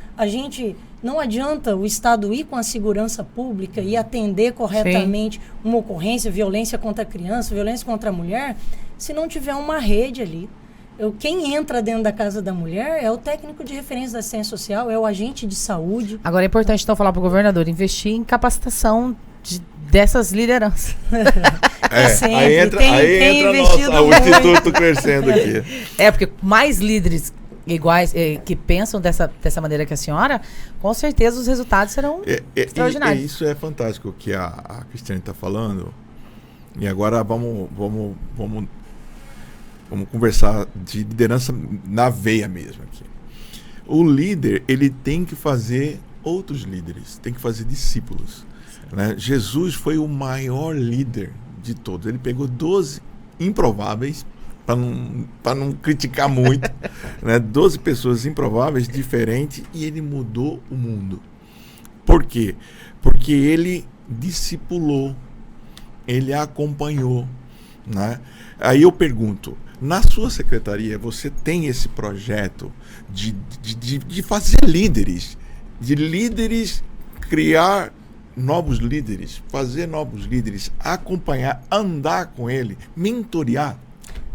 não adianta o Estado ir com a segurança pública e atender corretamente uma ocorrência, violência contra a criança, violência contra a mulher, se não tiver uma rede ali. Quem entra dentro da casa da mulher é o técnico de referência da assistência social, é o agente de saúde. Agora é importante então falar para o governador investir em capacitação dessas lideranças. Aí entra o Instituto crescendo aqui. Porque mais líderes iguais, que pensam dessa maneira que a senhora, com certeza os resultados serão extraordinários. Isso é fantástico que a Cristiane está falando. E agora vamos Vamos conversar de liderança na veia mesmo aqui. O líder, ele tem que fazer outros líderes, tem que fazer discípulos. Né? Jesus foi o maior líder de todos. Ele pegou 12 improváveis, para não criticar muito, né? 12 pessoas improváveis, diferentes, e ele mudou o mundo. Por quê? Porque ele discipulou, ele acompanhou. Né? Aí eu pergunto, na sua secretaria você tem esse projeto de fazer líderes, de líderes, criar novos líderes, fazer novos líderes, acompanhar, andar com ele, mentorear?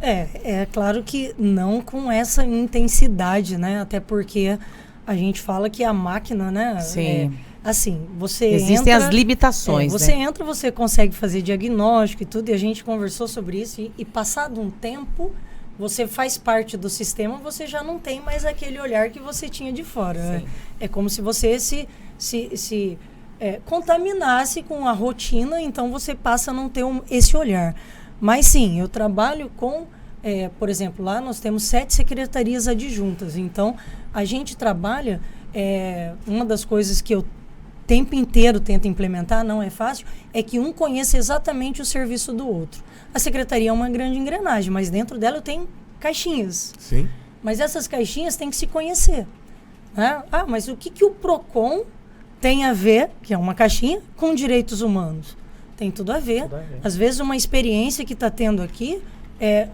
É claro que não com essa intensidade, né? Até porque a gente fala que a máquina, né? Sim. Assim, você Existem entra, as limitações, você né? entra, você consegue fazer diagnóstico e tudo, e a gente conversou sobre isso, e passado um tempo, você faz parte do sistema, você já não tem mais aquele olhar que você tinha de fora. Né? É como se você se contaminasse com a rotina, então você passa a não ter esse olhar. Mas sim, eu trabalho com, por exemplo, lá nós temos 7 secretarias adjuntas, então a gente trabalha, uma das coisas que eu tempo inteiro tento implementar, não é fácil, é que um conheça exatamente o serviço do outro. A secretaria é uma grande engrenagem, mas dentro dela eu tenho caixinhas. Sim. Mas essas caixinhas têm que se conhecer. Né? Ah, mas o que o PROCON tem a ver, que é uma caixinha, com direitos humanos? Tem tudo a ver. Às vezes uma experiência que está tendo aqui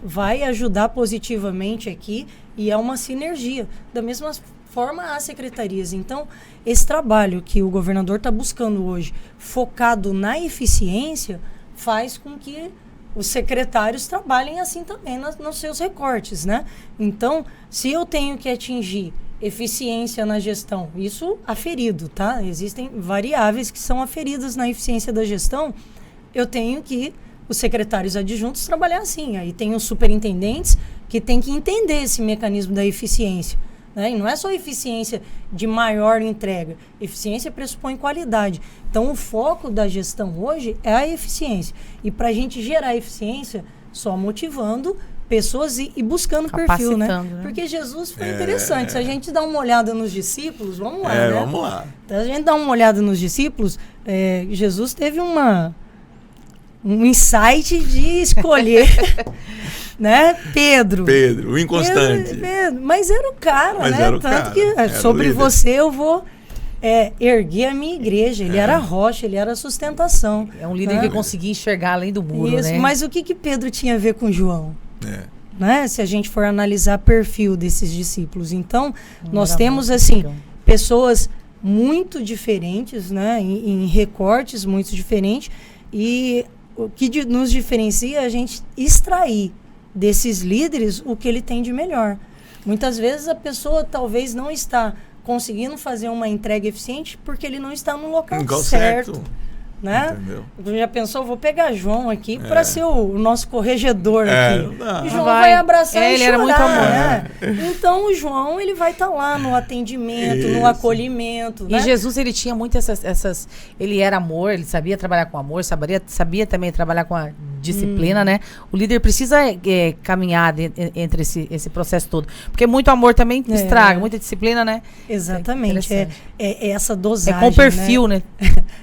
vai ajudar positivamente aqui e é uma sinergia. Da mesma forma, há secretarias. Então, esse trabalho que o governador está buscando hoje, focado na eficiência, faz com que os secretários trabalhem assim também nos seus recortes, né? Então, se eu tenho que atingir eficiência na gestão, isso aferido, tá? Existem variáveis que são aferidas na eficiência da gestão, eu tenho que, os secretários adjuntos, trabalhar assim. Aí tem os superintendentes que têm que entender esse mecanismo da eficiência. Né? E não é só eficiência de maior entrega. Eficiência pressupõe qualidade. Então, o foco da gestão hoje é a eficiência. E para a gente gerar eficiência, só motivando pessoas e buscando perfil, né? Porque Jesus foi interessante. Se a gente dá uma olhada nos discípulos, vamos lá, né? Vamos lá. Então, a gente dá uma olhada nos discípulos, Jesus teve um insight de escolher... Né? Pedro, o inconstante. Pedro, mas era o cara, mas né? Era o Tanto cara, que sobre você eu vou erguer a minha igreja. Ele era a rocha, ele era a sustentação. É um líder que conseguia enxergar além do muro, isso, né? Mas o que Pedro tinha a ver com João? Né? Se a gente for analisar o perfil desses discípulos. Então, nós temos assim pessoas muito diferentes, né? Em recortes muito diferentes. E o que nos diferencia é a gente extrair desses líderes o que ele tem de melhor. Muitas vezes a pessoa talvez não está conseguindo fazer uma entrega eficiente porque ele não está no local certo. Né? Entendeu? Já pensou, vou pegar João aqui para ser o nosso corregedor aqui. E João vai abraçar e ele chorar, era muito amor. Né? Então o João ele vai estar lá no atendimento, no acolhimento. E né? Jesus ele tinha muito essas. Ele era amor, ele sabia trabalhar com amor, sabia também trabalhar com a disciplina, né? O líder precisa caminhar entre esse processo todo. Porque muito amor também estraga, muita disciplina, né? Exatamente. É essa dosagem. É com perfil, né?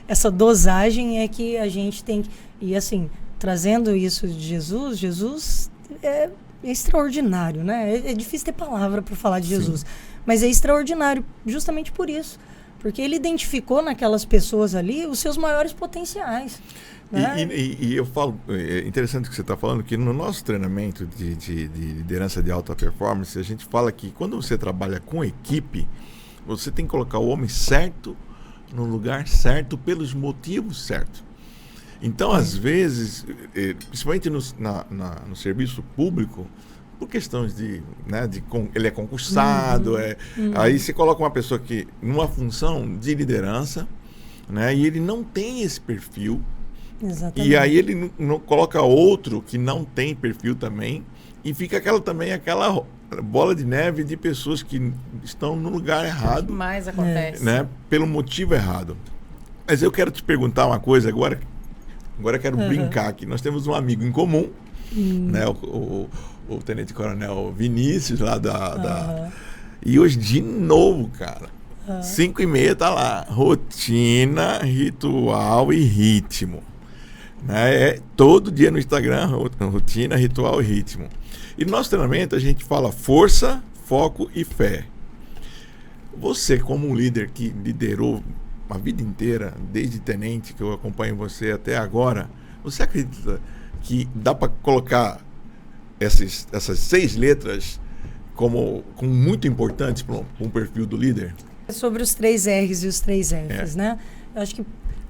Essa dosagem é que a gente tem que... E assim, trazendo isso de Jesus é extraordinário, né? É difícil ter palavra para falar de Jesus. Mas é extraordinário justamente por isso. Porque ele identificou naquelas pessoas ali os seus maiores potenciais. Né? E eu falo, é interessante o que você está falando, que no nosso treinamento de liderança de alta performance, a gente fala que quando você trabalha com equipe, você tem que colocar o homem certo no lugar certo, pelos motivos certos. Então, às vezes, principalmente no serviço público, por questões ele é concursado, aí você coloca uma pessoa que numa função de liderança, né, e ele não tem esse perfil. Exatamente. E aí ele não coloca outro que não tem perfil também, e fica aquela bola de neve de pessoas que estão no lugar errado. O que mais acontece? Né, pelo motivo errado. Mas eu quero te perguntar uma coisa agora eu quero brincar aqui. Nós temos um amigo em comum, né, o Tenente Coronel Vinícius lá E hoje de novo, cara. 5h30 tá lá. Rotina, ritual e ritmo. Né? É todo dia no Instagram, rotina, ritual e ritmo. E no nosso treinamento a gente fala força, foco e fé. Você, como um líder que liderou a vida inteira, desde tenente, que eu acompanho você até agora, você acredita que dá para colocar essas 6 letras como muito importantes para um perfil do líder? Sobre os 3 R's e os 3 F's, né? Eu acho que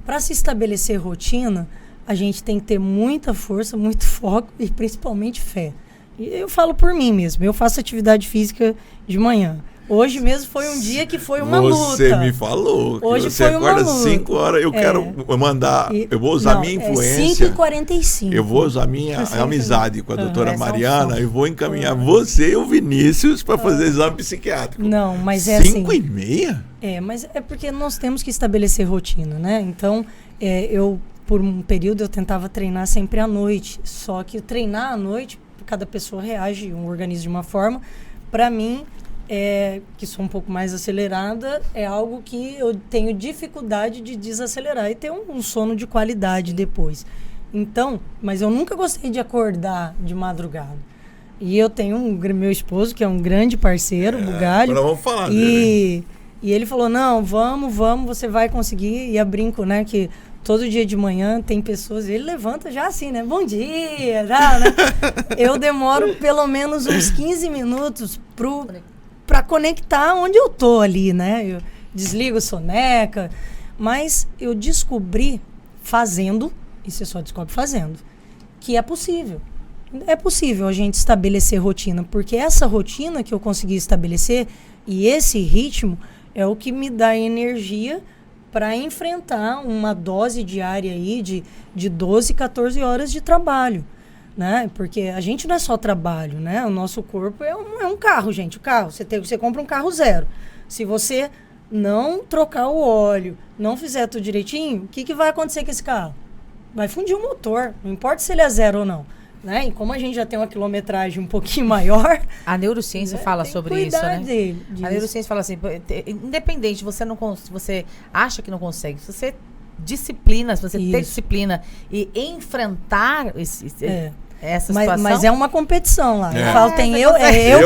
para se estabelecer rotina, a gente tem que ter muita força, muito foco e principalmente fé. E eu falo por mim mesmo, eu faço atividade física de manhã. Hoje mesmo foi um dia que foi uma luta. Você me falou que hoje você foi acorda uma luta. 5 horas. Eu quero mandar. Eu vou usar minha influência. 5h45. Eu vou usar minha amizade com a doutora Mariana e vou encaminhar Uhum. você e o Vinícius para fazer exame psiquiátrico. Não, mas é 5h30? Mas é porque nós temos que estabelecer rotina, né? Então, eu, por um período, eu tentava treinar sempre à noite. Só que treinar à noite, cada pessoa reage, um organismo de uma forma. Para mim, que sou um pouco mais acelerada, é algo que eu tenho dificuldade de desacelerar e ter um sono de qualidade depois. Então, mas eu nunca gostei de acordar de madrugada. E eu tenho meu esposo, que é um grande parceiro, Bugalho. Agora vamos falar dele. E ele falou, não, vamos, você vai conseguir. E eu brinco, né, que todo dia de manhã tem pessoas, ele levanta já assim, né, bom dia, tá, né? Eu demoro pelo menos uns 15 minutos para conectar onde eu tô ali, né? Eu desligo soneca, mas eu descobri fazendo, e você só descobre fazendo, que é possível. É possível a gente estabelecer rotina, porque essa rotina que eu consegui estabelecer e esse ritmo é o que me dá energia para enfrentar uma dose diária aí de 12, 14 horas de trabalho. Né? Porque a gente não é só trabalho, né? O nosso corpo é um carro, gente. O carro, você compra um carro zero. Se você não trocar o óleo, não fizer tudo direitinho, o que vai acontecer com esse carro? Vai fundir o motor, não importa se ele é zero ou não. Né? E como a gente já tem uma quilometragem um pouquinho maior... A neurociência fala sobre isso, né? Disso. A neurociência fala assim, independente, você acha que não consegue, se você disciplina, se você ter disciplina e enfrentar essa situação... Mas é uma competição lá. Eu falo, tem eu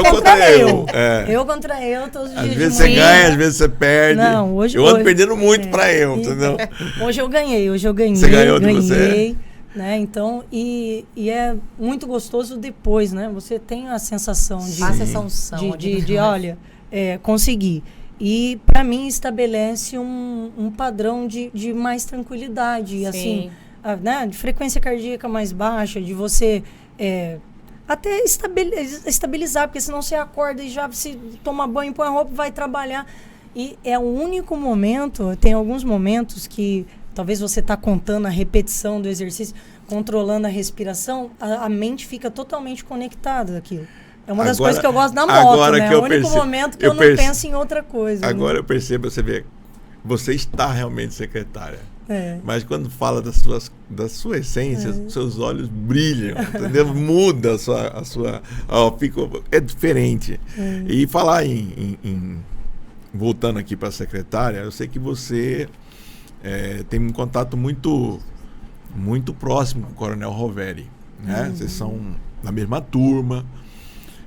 contra eu. Eu contra eu todos os dias. Às vezes você ganha, às vezes você perde. Não, hoje eu ando perdendo muito pra eu, entendeu? Hoje eu ganhei. Você ganhou de você? Né? Então, e é muito gostoso depois, né? Você tem a sensação de olha, conseguir. E para mim estabelece um padrão de mais tranquilidade, assim, né? De frequência cardíaca mais baixa, de você até estabilizar, porque senão você acorda e já se toma banho, põe a roupa, vai trabalhar. E é o único momento, tem alguns momentos que talvez você está contando a repetição do exercício, controlando a respiração, a mente fica totalmente conectada daquilo. É uma das coisas que eu gosto da moto, né? É o único momento que eu não penso em outra coisa. Agora eu percebo, você vê, você está realmente secretária. Mas quando fala da sua essência, seus olhos brilham, entendeu? Muda a sua é diferente. E falar voltando aqui para a secretária, eu sei que você tem um contato muito próximo com o Coronel Roveri, né? Vocês são na mesma turma.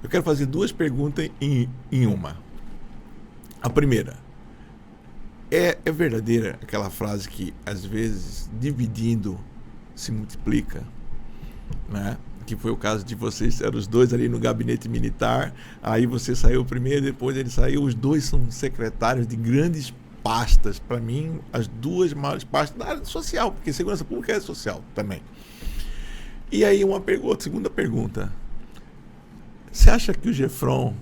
Eu quero fazer 2 perguntas em uma. A primeira, é verdadeira aquela frase que às vezes dividindo se multiplica, né? Que foi o caso de vocês, eram os 2 ali no gabinete militar, aí você saiu primeiro, depois ele saiu, os 2 são secretários de grandes pastas, para mim, as 2 maiores pastas da área social, porque segurança pública é social também. E aí segunda pergunta, você acha que o Gefron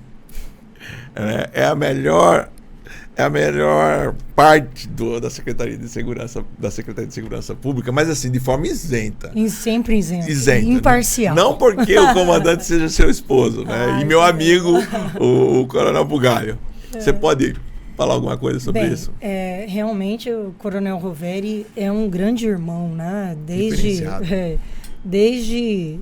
é a melhor parte da Secretaria de Segurança Pública, mas assim, de forma isenta. Sempre isenta. Imparcial. Né? Não porque o comandante seja seu esposo, né? E meu amigo, o Coronel Bugalho. Você pode falar alguma coisa sobre isso? Realmente o Coronel Roveri é um grande irmão, né? Desde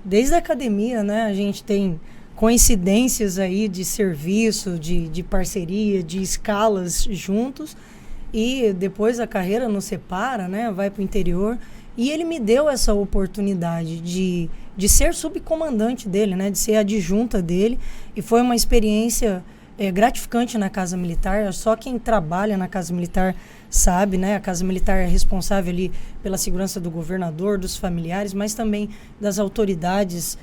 desde a academia, né, a gente tem coincidências aí de serviço, de parceria, de escalas juntos, e depois a carreira nos separa, né, vai para o interior, e ele me deu essa oportunidade de ser subcomandante dele, né, de ser adjunta dele, e foi uma experiência gratificante na Casa Militar. Só quem trabalha na Casa Militar sabe, né? A Casa Militar é responsável ali pela segurança do governador, dos familiares, mas também das autoridades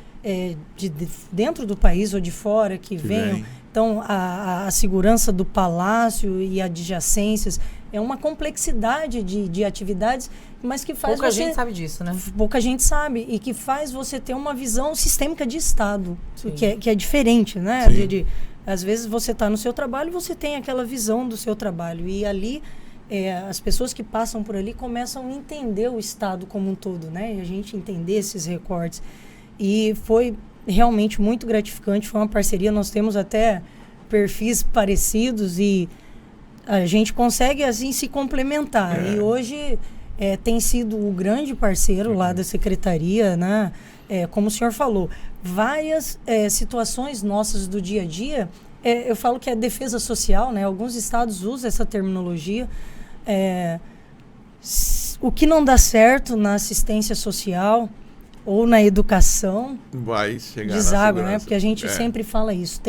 de dentro do país ou de fora que venham. Então, a segurança do palácio e adjacências é uma complexidade de atividades, mas que faz pouca gente sabe disso, né? Pouca gente sabe, e que faz você ter uma visão sistêmica de Estado, que é diferente, né? Às vezes você está no seu trabalho e você tem aquela visão do seu trabalho, e ali as pessoas que passam por ali começam a entender o Estado como um todo, né? E a gente entender esses recortes. E foi realmente muito gratificante, foi uma parceria, nós temos até perfis parecidos e a gente consegue assim se complementar. E hoje tem sido o grande parceiro lá da secretaria, né? Como o senhor falou, várias situações nossas do dia a dia, eu falo que é defesa social, né? Alguns estados usam essa terminologia. O que não dá certo na assistência social ou na educação vai chegar deságua, na né? Porque a gente sempre fala isso.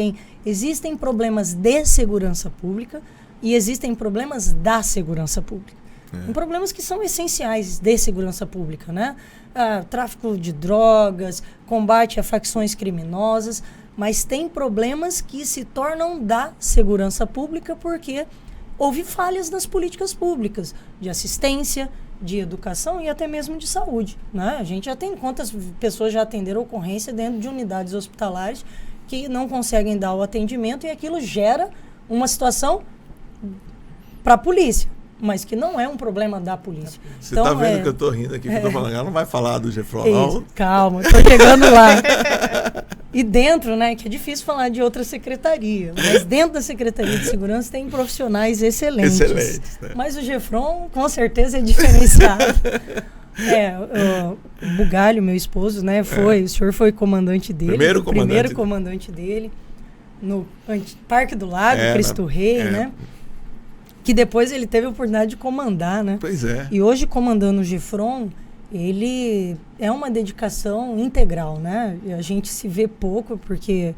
Existem problemas de segurança pública e existem problemas da segurança pública. Tem problemas que são essenciais de segurança pública, né? Tráfico de drogas, combate a facções criminosas, mas tem problemas que se tornam da segurança pública porque houve falhas nas políticas públicas de assistência, de educação e até mesmo de saúde, né? A gente já tem quantas pessoas já atenderam ocorrência dentro de unidades hospitalares que não conseguem dar o atendimento, e aquilo gera uma situação para a polícia, mas que não é um problema da polícia. Você está vendo que eu estou rindo aqui, porque eu tô falando, ela não vai falar do Gefron, não? Calma, estou chegando lá. E dentro, né, que é difícil falar de outra secretaria, mas dentro da Secretaria de Segurança tem profissionais excelentes. Né? Mas o Gefron, com certeza, é diferenciado. O Bugalho, meu esposo, né, o senhor foi comandante dele. Primeiro comandante dele, no Parque do Lago, Cristo Rei, né? Que depois ele teve a oportunidade de comandar, né? Pois é. E hoje, comandando o Gefron, ele é uma dedicação integral, né? E a gente se vê pouco porque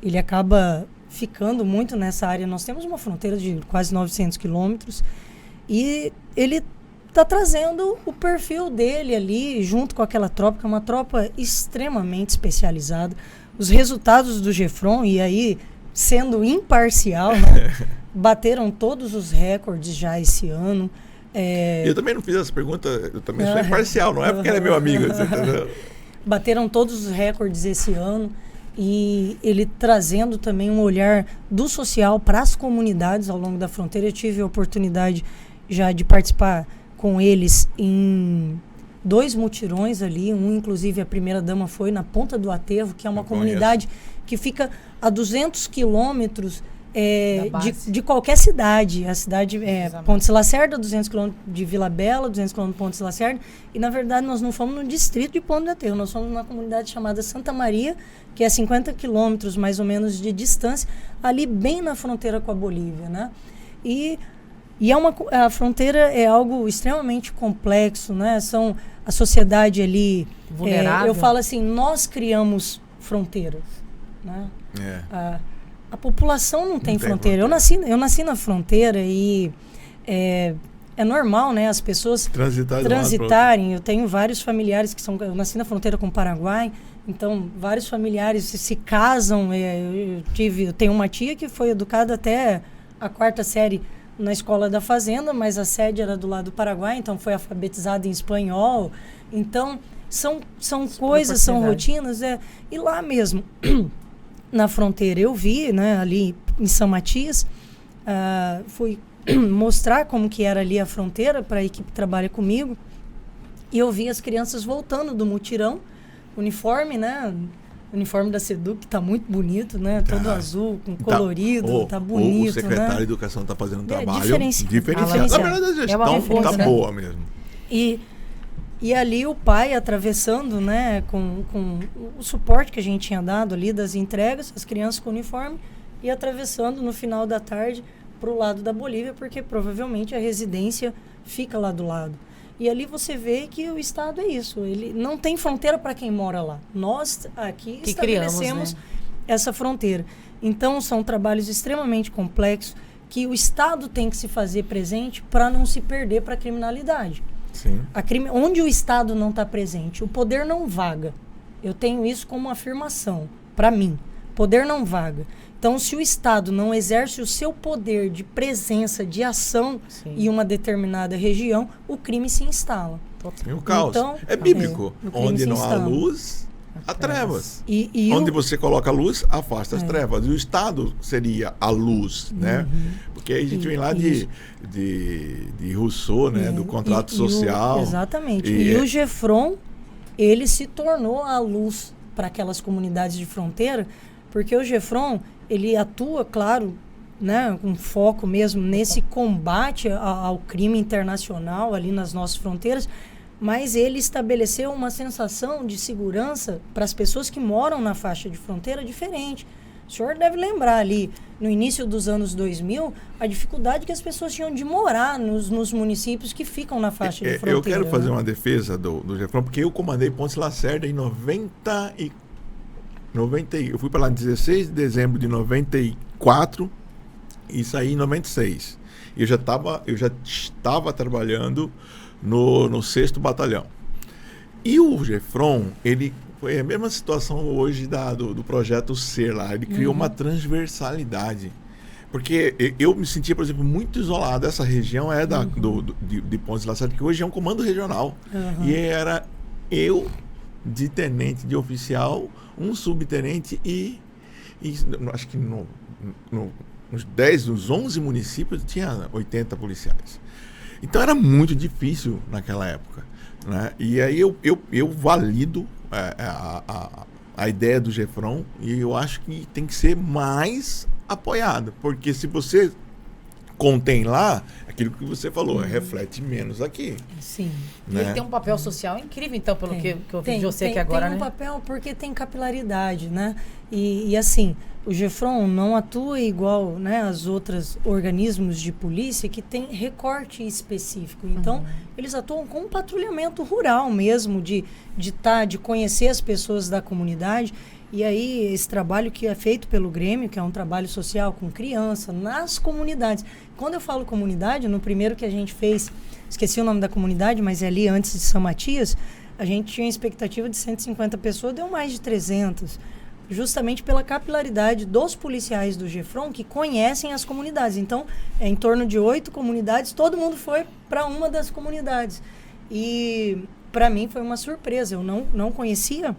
ele acaba ficando muito nessa área. Nós temos uma fronteira de quase 900 quilômetros e ele está trazendo o perfil dele ali junto com aquela tropa, que é uma tropa extremamente especializada. Os resultados do Gefron, e aí sendo imparcial, né, bateram todos os recordes já esse ano. Eu também não fiz essa pergunta, eu também sou imparcial, não é porque ele é meu amigo. Você entendeu? Bateram todos os recordes esse ano, e ele trazendo também um olhar do social para as comunidades ao longo da fronteira. Eu tive a oportunidade já de participar com eles em 2 mutirões ali, inclusive a primeira-dama foi na Ponta do Aterro, que é uma comunidade que fica a 200 quilômetros de qualquer cidade. A cidade Ponte Lacerda, 200 km de Vila Bela, 200 km de Ponte Lacerda, e na verdade nós não fomos no distrito de Ponte do Aterro, nós fomos numa comunidade chamada Santa Maria, que é 50 quilômetros mais ou menos de distância, ali bem na fronteira com a Bolívia, né? E a fronteira é algo extremamente complexo, né? A sociedade ali vulnerável. Eu falo assim, nós criamos fronteiras, né? A população não tem fronteira. Eu nasci na fronteira e é normal, né, as pessoas transitarem. Eu tenho vários familiares eu nasci na fronteira com o Paraguai, então vários familiares se casam. Eu tenho uma tia que foi educada até a 4ª série na escola da fazenda, mas a sede era do lado do Paraguai, então foi alfabetizada em espanhol. Então são coisas, são rotinas. E lá mesmo na fronteira eu vi, né, ali em São Matias, fui mostrar como que era ali a fronteira para a equipe que trabalha comigo, e eu vi as crianças voltando do mutirão, uniforme, né, uniforme da SEDUC, que está muito bonito, né, todo azul, com colorido, tá bonito, o secretário né? de Educação está fazendo um trabalho diferenciado. Na verdade, a gestão tá boa mesmo. E E ali o pai atravessando, né, com o suporte que a gente tinha dado ali das entregas, as crianças com uniforme, e atravessando no final da tarde para o lado da Bolívia, porque provavelmente a residência fica lá do lado. E ali você vê que o Estado é isso, ele não tem fronteira para quem mora lá. Nós aqui Que estabelecemos, criamos, né, essa fronteira. Então são trabalhos extremamente complexos que o Estado tem que se fazer presente para não se perder para a criminalidade. Sim. Onde o Estado não está presente, o poder não vaga. Eu tenho isso como afirmação, para mim. Poder não vaga. Então, se o Estado não exerce o seu poder de presença, de ação em uma determinada região, o crime se instala. E o caos. Então, é bíblico. o crime Onde se não há instala. luz, há trevas. E Onde você coloca a luz, afasta as trevas. E o Estado seria a luz, né? Porque aí a gente vem lá de Rousseau, né? Do contrato social. Exatamente. E o GEFRON, ele se tornou a luz para aquelas comunidades de fronteira, porque o GEFRON, ele atua, claro, né, com foco mesmo nesse combate ao crime internacional ali nas nossas fronteiras, mas ele estabeleceu uma sensação de segurança para as pessoas que moram na faixa de fronteira diferente. O senhor deve lembrar ali, no início dos anos 2000, a dificuldade que as pessoas tinham de morar nos municípios que ficam na faixa de fronteira. Eu quero fazer uma defesa do GEFRON, porque eu comandei Pontes Lacerda em 90 eu fui para lá em 16 de dezembro de 94 e saí em 96. Eu já estava trabalhando no 6º Batalhão. E o GEFRON, ele foi a mesma situação hoje do projeto SER lá. Ele criou uma transversalidade. Porque eu me sentia, por exemplo, muito isolado. Essa região é de Pontes Lacerda, que hoje é um comando regional. E era eu, de tenente, de oficial, um subtenente e acho que nos 11 municípios tinha 80 policiais. Então era muito difícil naquela época, né? E aí eu valido a ideia do GEFRON e eu acho que tem que ser mais apoiado, porque se você contém lá, aquilo que você falou, reflete menos aqui. Sim. E Né? ele tem um papel social incrível, então, pelo que eu ouvi de você aqui tem agora, um né? papel porque tem capilaridade, né? E assim, o GEFRON não atua igual, né, as outros organismos de polícia que tem recorte específico. Então, eles atuam com um patrulhamento rural mesmo, de conhecer as pessoas da comunidade. E aí, esse trabalho que é feito pelo Grêmio, que é um trabalho social com criança, nas comunidades. Quando eu falo comunidade, no primeiro que a gente fez, esqueci o nome da comunidade, mas é ali antes de São Matias, a gente tinha expectativa de 150 pessoas, deu mais de 300. Justamente pela capilaridade dos policiais do GEFRON que conhecem as comunidades. Então, é em torno de 8 comunidades, todo mundo foi para uma das comunidades. E, para mim, foi uma surpresa. Eu não conhecia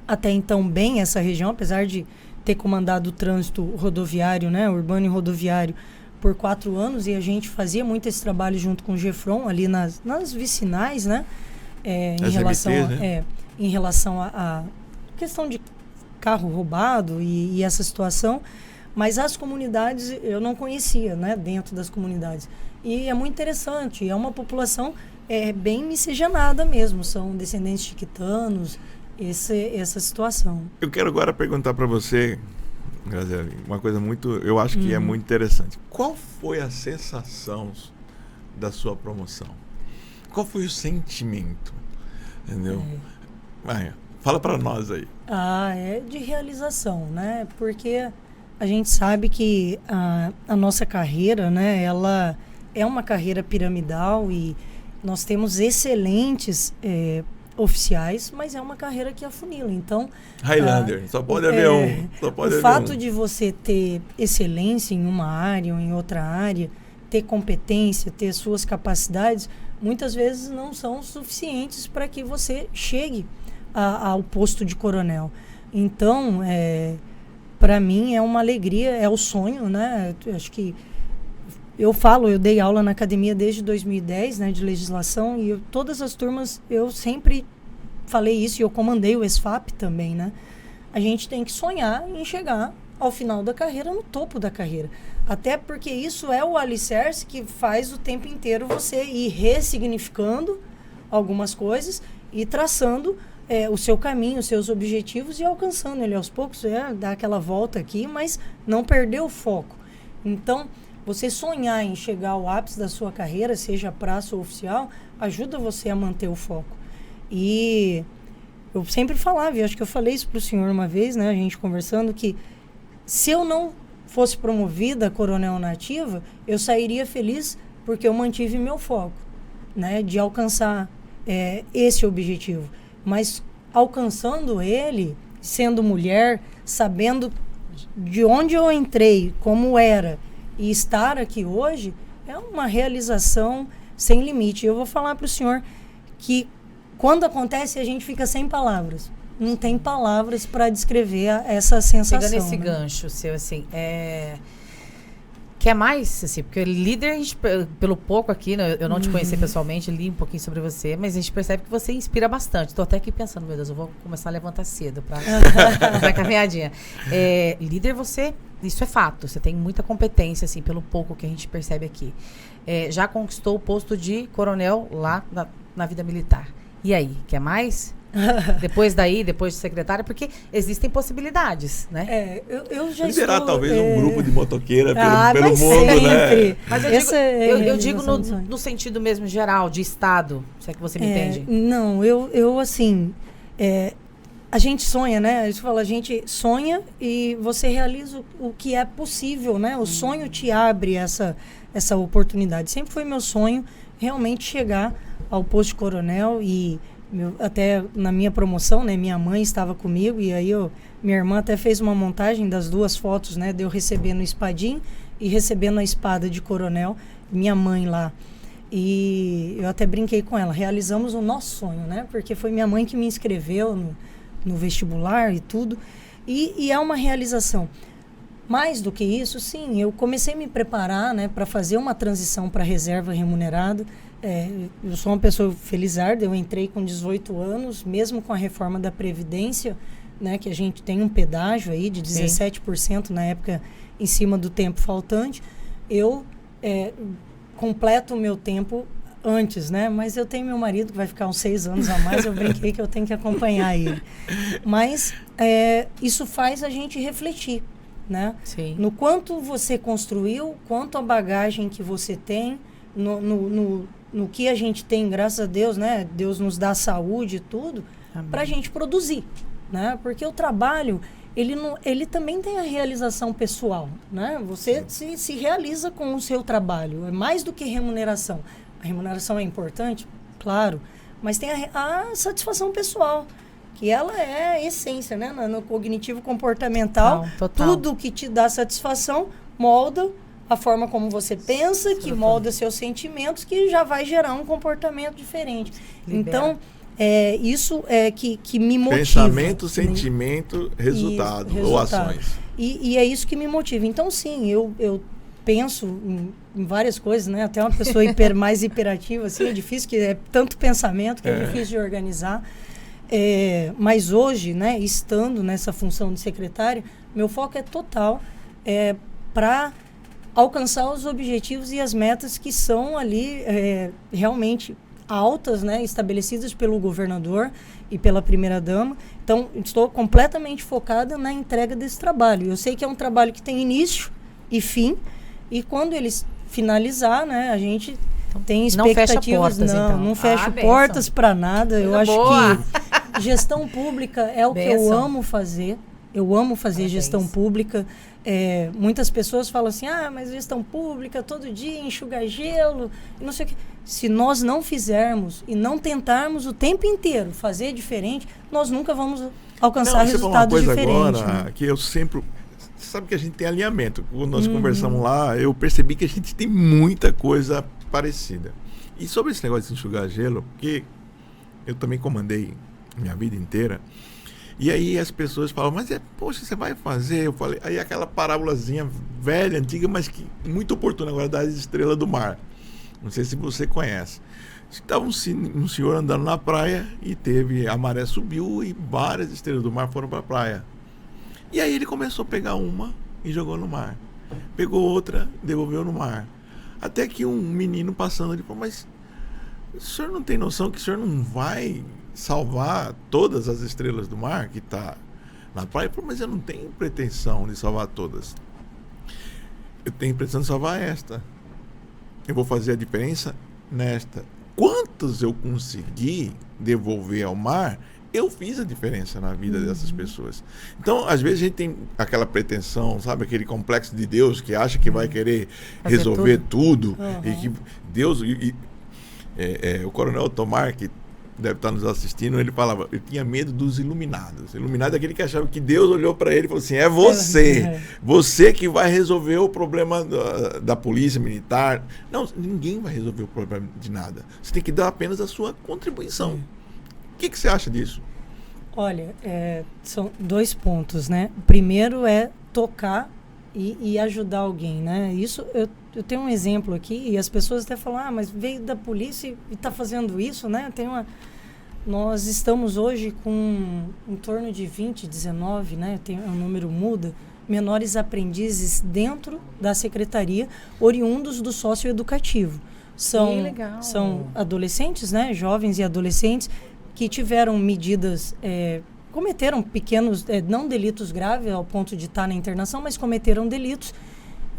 até então bem essa região, apesar de ter comandado o trânsito rodoviário, né, urbano e rodoviário, por 4 anos, e a gente fazia muito esse trabalho junto com o GEFRON, ali nas vicinais, né, em relação à questão de carro roubado e essa situação, mas as comunidades eu não conhecia, né, dentro das comunidades. E é muito interessante, é uma população bem miscigenada mesmo, são descendentes de quitanos, essa situação. Eu quero agora perguntar para você, Graziele, uma coisa eu acho que é muito interessante. Qual foi a sensação da sua promoção? Qual foi o sentimento? Entendeu? Fala para nós aí. É de realização, né? Porque a gente sabe que a nossa carreira, né? Ela é uma carreira piramidal e nós temos excelentes oficiais, mas é uma carreira que afunila. Então, Highlander, só pode haver um. O fato de você ter excelência em uma área ou em outra área, ter competência, ter suas capacidades, muitas vezes não são suficientes para que você chegue ao posto de coronel. Então, para mim é uma alegria, é o sonho, né? Eu acho que eu dei aula na academia desde 2010, né, de legislação, e todas as turmas eu sempre falei isso, e eu comandei o SFAP também, né? A gente tem que sonhar em chegar ao final da carreira, no topo da carreira. Até porque isso é o alicerce que faz o tempo inteiro você ir ressignificando algumas coisas e traçando o seu caminho, os seus objetivos e alcançando ele aos poucos, dar aquela volta aqui, mas não perder o foco. Então, você sonhar em chegar ao ápice da sua carreira, seja praça ou oficial, ajuda você a manter o foco. E eu sempre falava, e acho que eu falei isso para o senhor uma vez, né, a gente conversando, que se eu não fosse promovida a coronel nativa, eu sairia feliz porque eu mantive meu foco, né, de alcançar esse objetivo. Mas alcançando ele, sendo mulher, sabendo de onde eu entrei, como era, e estar aqui hoje, é uma realização sem limite. Eu vou falar para o senhor que quando acontece a gente fica sem palavras. Não tem palavras para descrever essa sensação. Pegando esse né? gancho seu, assim, quer mais? Assim, porque líder, a gente, pelo pouco aqui, né, eu não te conheci pessoalmente, li um pouquinho sobre você, mas a gente percebe que você inspira bastante. Estou até aqui pensando, meu Deus, eu vou começar a levantar cedo para a caminhadinha. Líder, isso é fato, você tem muita competência, assim, pelo pouco que a gente percebe aqui. Já conquistou o posto de coronel lá na vida militar. E aí, quer mais? Depois de secretária, porque existem possibilidades, né? Eu já Liderar estou, talvez um grupo de motoqueira pelo mas mundo, sempre. né? Mas eu digo no sentido mesmo geral, de Estado, se é que você me entende. Não, eu assim, a gente sonha, né? A gente sonha e você realiza o que é possível, né? O sonho te abre essa oportunidade. Sempre foi meu sonho realmente chegar ao posto de coronel e até na minha promoção, né, minha mãe estava comigo e aí minha irmã até fez uma montagem das duas fotos, né, de eu recebendo o espadim e recebendo a espada de coronel, minha mãe lá. E eu até brinquei com ela, realizamos o nosso sonho, né, porque foi minha mãe que me inscreveu no vestibular e tudo, e é uma realização. Mais do que isso, sim, eu comecei a me preparar, né, para fazer uma transição para reserva remunerada. Eu sou uma pessoa felizarda, eu entrei com 18 anos, mesmo com a reforma da Previdência, né, que a gente tem um pedágio aí de 17% na época em cima do tempo faltante, eu completo o meu tempo antes, né, mas eu tenho meu marido que vai ficar uns 6 anos a mais, eu brinquei que eu tenho que acompanhar ele. Mas isso faz a gente refletir, né, no quanto você construiu, quanto a bagagem que você tem, no que a gente tem, graças a Deus, né? Deus nos dá saúde e tudo, para a gente produzir, né? Porque o trabalho, ele também tem a realização pessoal, né? Você se realiza com o seu trabalho, é mais do que remuneração. A remuneração é importante, claro, mas tem a satisfação pessoal, que ela é a essência, né? No cognitivo comportamental, total. Tudo que te dá satisfação molda a forma como você pensa, que molda seus sentimentos, que já vai gerar um comportamento diferente. Então, isso é que me motiva. Pensamento, sentimento, resultado, ou ações. E é isso que me motiva. Então, sim, eu penso em várias coisas, né? Até uma pessoa mais hiperativa, assim, é difícil, que é tanto pensamento que é difícil de organizar. Mas hoje, né, estando nessa função de secretária, meu foco é total para alcançar os objetivos e as metas que são ali realmente altas, né, estabelecidas pelo governador e pela primeira-dama. Então, estou completamente focada na entrega desse trabalho. Eu sei que é um trabalho que tem início e fim, e quando eles finalizar, né, a gente tem expectativas. Não fecha portas para nada. Eu acho que gestão pública é o que eu amo fazer. Eu amo fazer gestão pública. Muitas pessoas falam assim, mas gestão pública, todo dia enxugar gelo, e não sei o quê. Se nós não fizermos e não tentarmos o tempo inteiro fazer diferente, nós nunca vamos alcançar resultados diferentes. Agora, né? Que eu sempre... Você sabe que a gente tem alinhamento. Quando nós conversamos lá, eu percebi que a gente tem muita coisa parecida. E sobre esse negócio de enxugar gelo, porque eu também comandei minha vida inteira, e aí as pessoas falam, mas poxa, você vai fazer? Eu falei, aí aquela parábolazinha velha, antiga, mas que muito oportuna agora, das estrelas do mar. Não sei se você conhece. Estava um senhor andando na praia e a maré subiu e várias estrelas do mar foram para a praia. E aí ele começou a pegar uma e jogou no mar. Pegou outra, devolveu no mar. Até que um menino passando, ele falou, mas O senhor não tem noção que o senhor não vai salvar todas as estrelas do mar que está na praia? Ele falou, mas eu não tenho pretensão de salvar todas. Eu tenho pretensão de salvar esta. Eu vou fazer a diferença nesta. Quantos eu consegui devolver ao mar, eu fiz a diferença na vida dessas pessoas. Então, às vezes a gente tem aquela pretensão, sabe, aquele complexo de Deus que acha que vai querer fazer resolver tudo. E que Deus... o Coronel Tomar, que deve estar nos assistindo, ele falava, eu tinha medo dos iluminados. Iluminado é aquele que achava que Deus olhou para ele e falou assim, é você. Você que vai resolver o problema da polícia militar. Não, ninguém vai resolver o problema de nada. Você tem que dar apenas a sua contribuição. O que você acha disso? Olha, são 2 pontos, né? O primeiro é tocar e ajudar alguém, né? Isso, eu tenho um exemplo aqui e as pessoas até falam, mas veio da polícia e está fazendo isso, né? Nós estamos hoje com em torno de 20, 19, né? O número muda, menores aprendizes dentro da secretaria, oriundos do socioeducativo. São adolescentes, né? Jovens e adolescentes que tiveram medidas... cometeram pequenos, não delitos graves ao ponto de estar na internação, mas cometeram delitos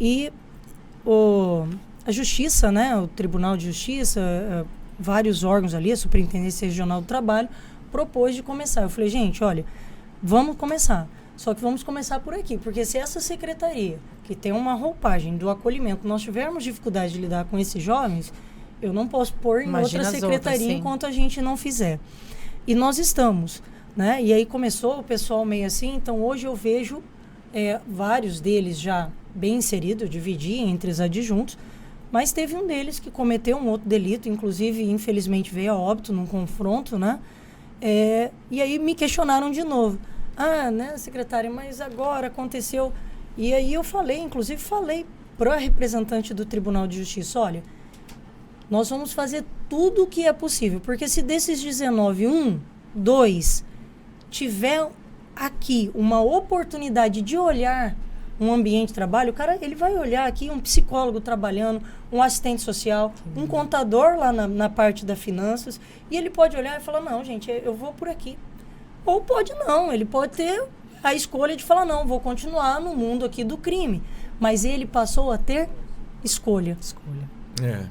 e a Justiça, né, o Tribunal de Justiça, vários órgãos ali, a Superintendência Regional do Trabalho, propôs de começar. Eu falei, gente, olha, vamos começar. Só que vamos começar por aqui, porque se essa secretaria, que tem uma roupagem do acolhimento, nós tivermos dificuldade de lidar com esses jovens, eu não posso pôr em outra secretaria enquanto a gente não fizer. E nós estamos, né? E aí começou o pessoal meio assim, então hoje eu vejo vários deles já bem inseridos, eu dividi entre os adjuntos, mas teve um deles que cometeu um outro delito, inclusive, infelizmente, veio a óbito num confronto, né? E aí me questionaram de novo. Né, secretária, mas agora aconteceu... E aí eu falei para a representante do Tribunal de Justiça, olha, nós vamos fazer tudo o que é possível, porque se desses 19, 2, tiver aqui uma oportunidade de olhar um ambiente de trabalho, o cara, ele vai olhar aqui um psicólogo trabalhando, um assistente social, um contador lá na parte das finanças, e ele pode olhar e falar, não, gente, eu vou por aqui. Ou pode não, ele pode ter a escolha de falar, não, vou continuar no mundo aqui do crime. Mas ele passou a ter escolha.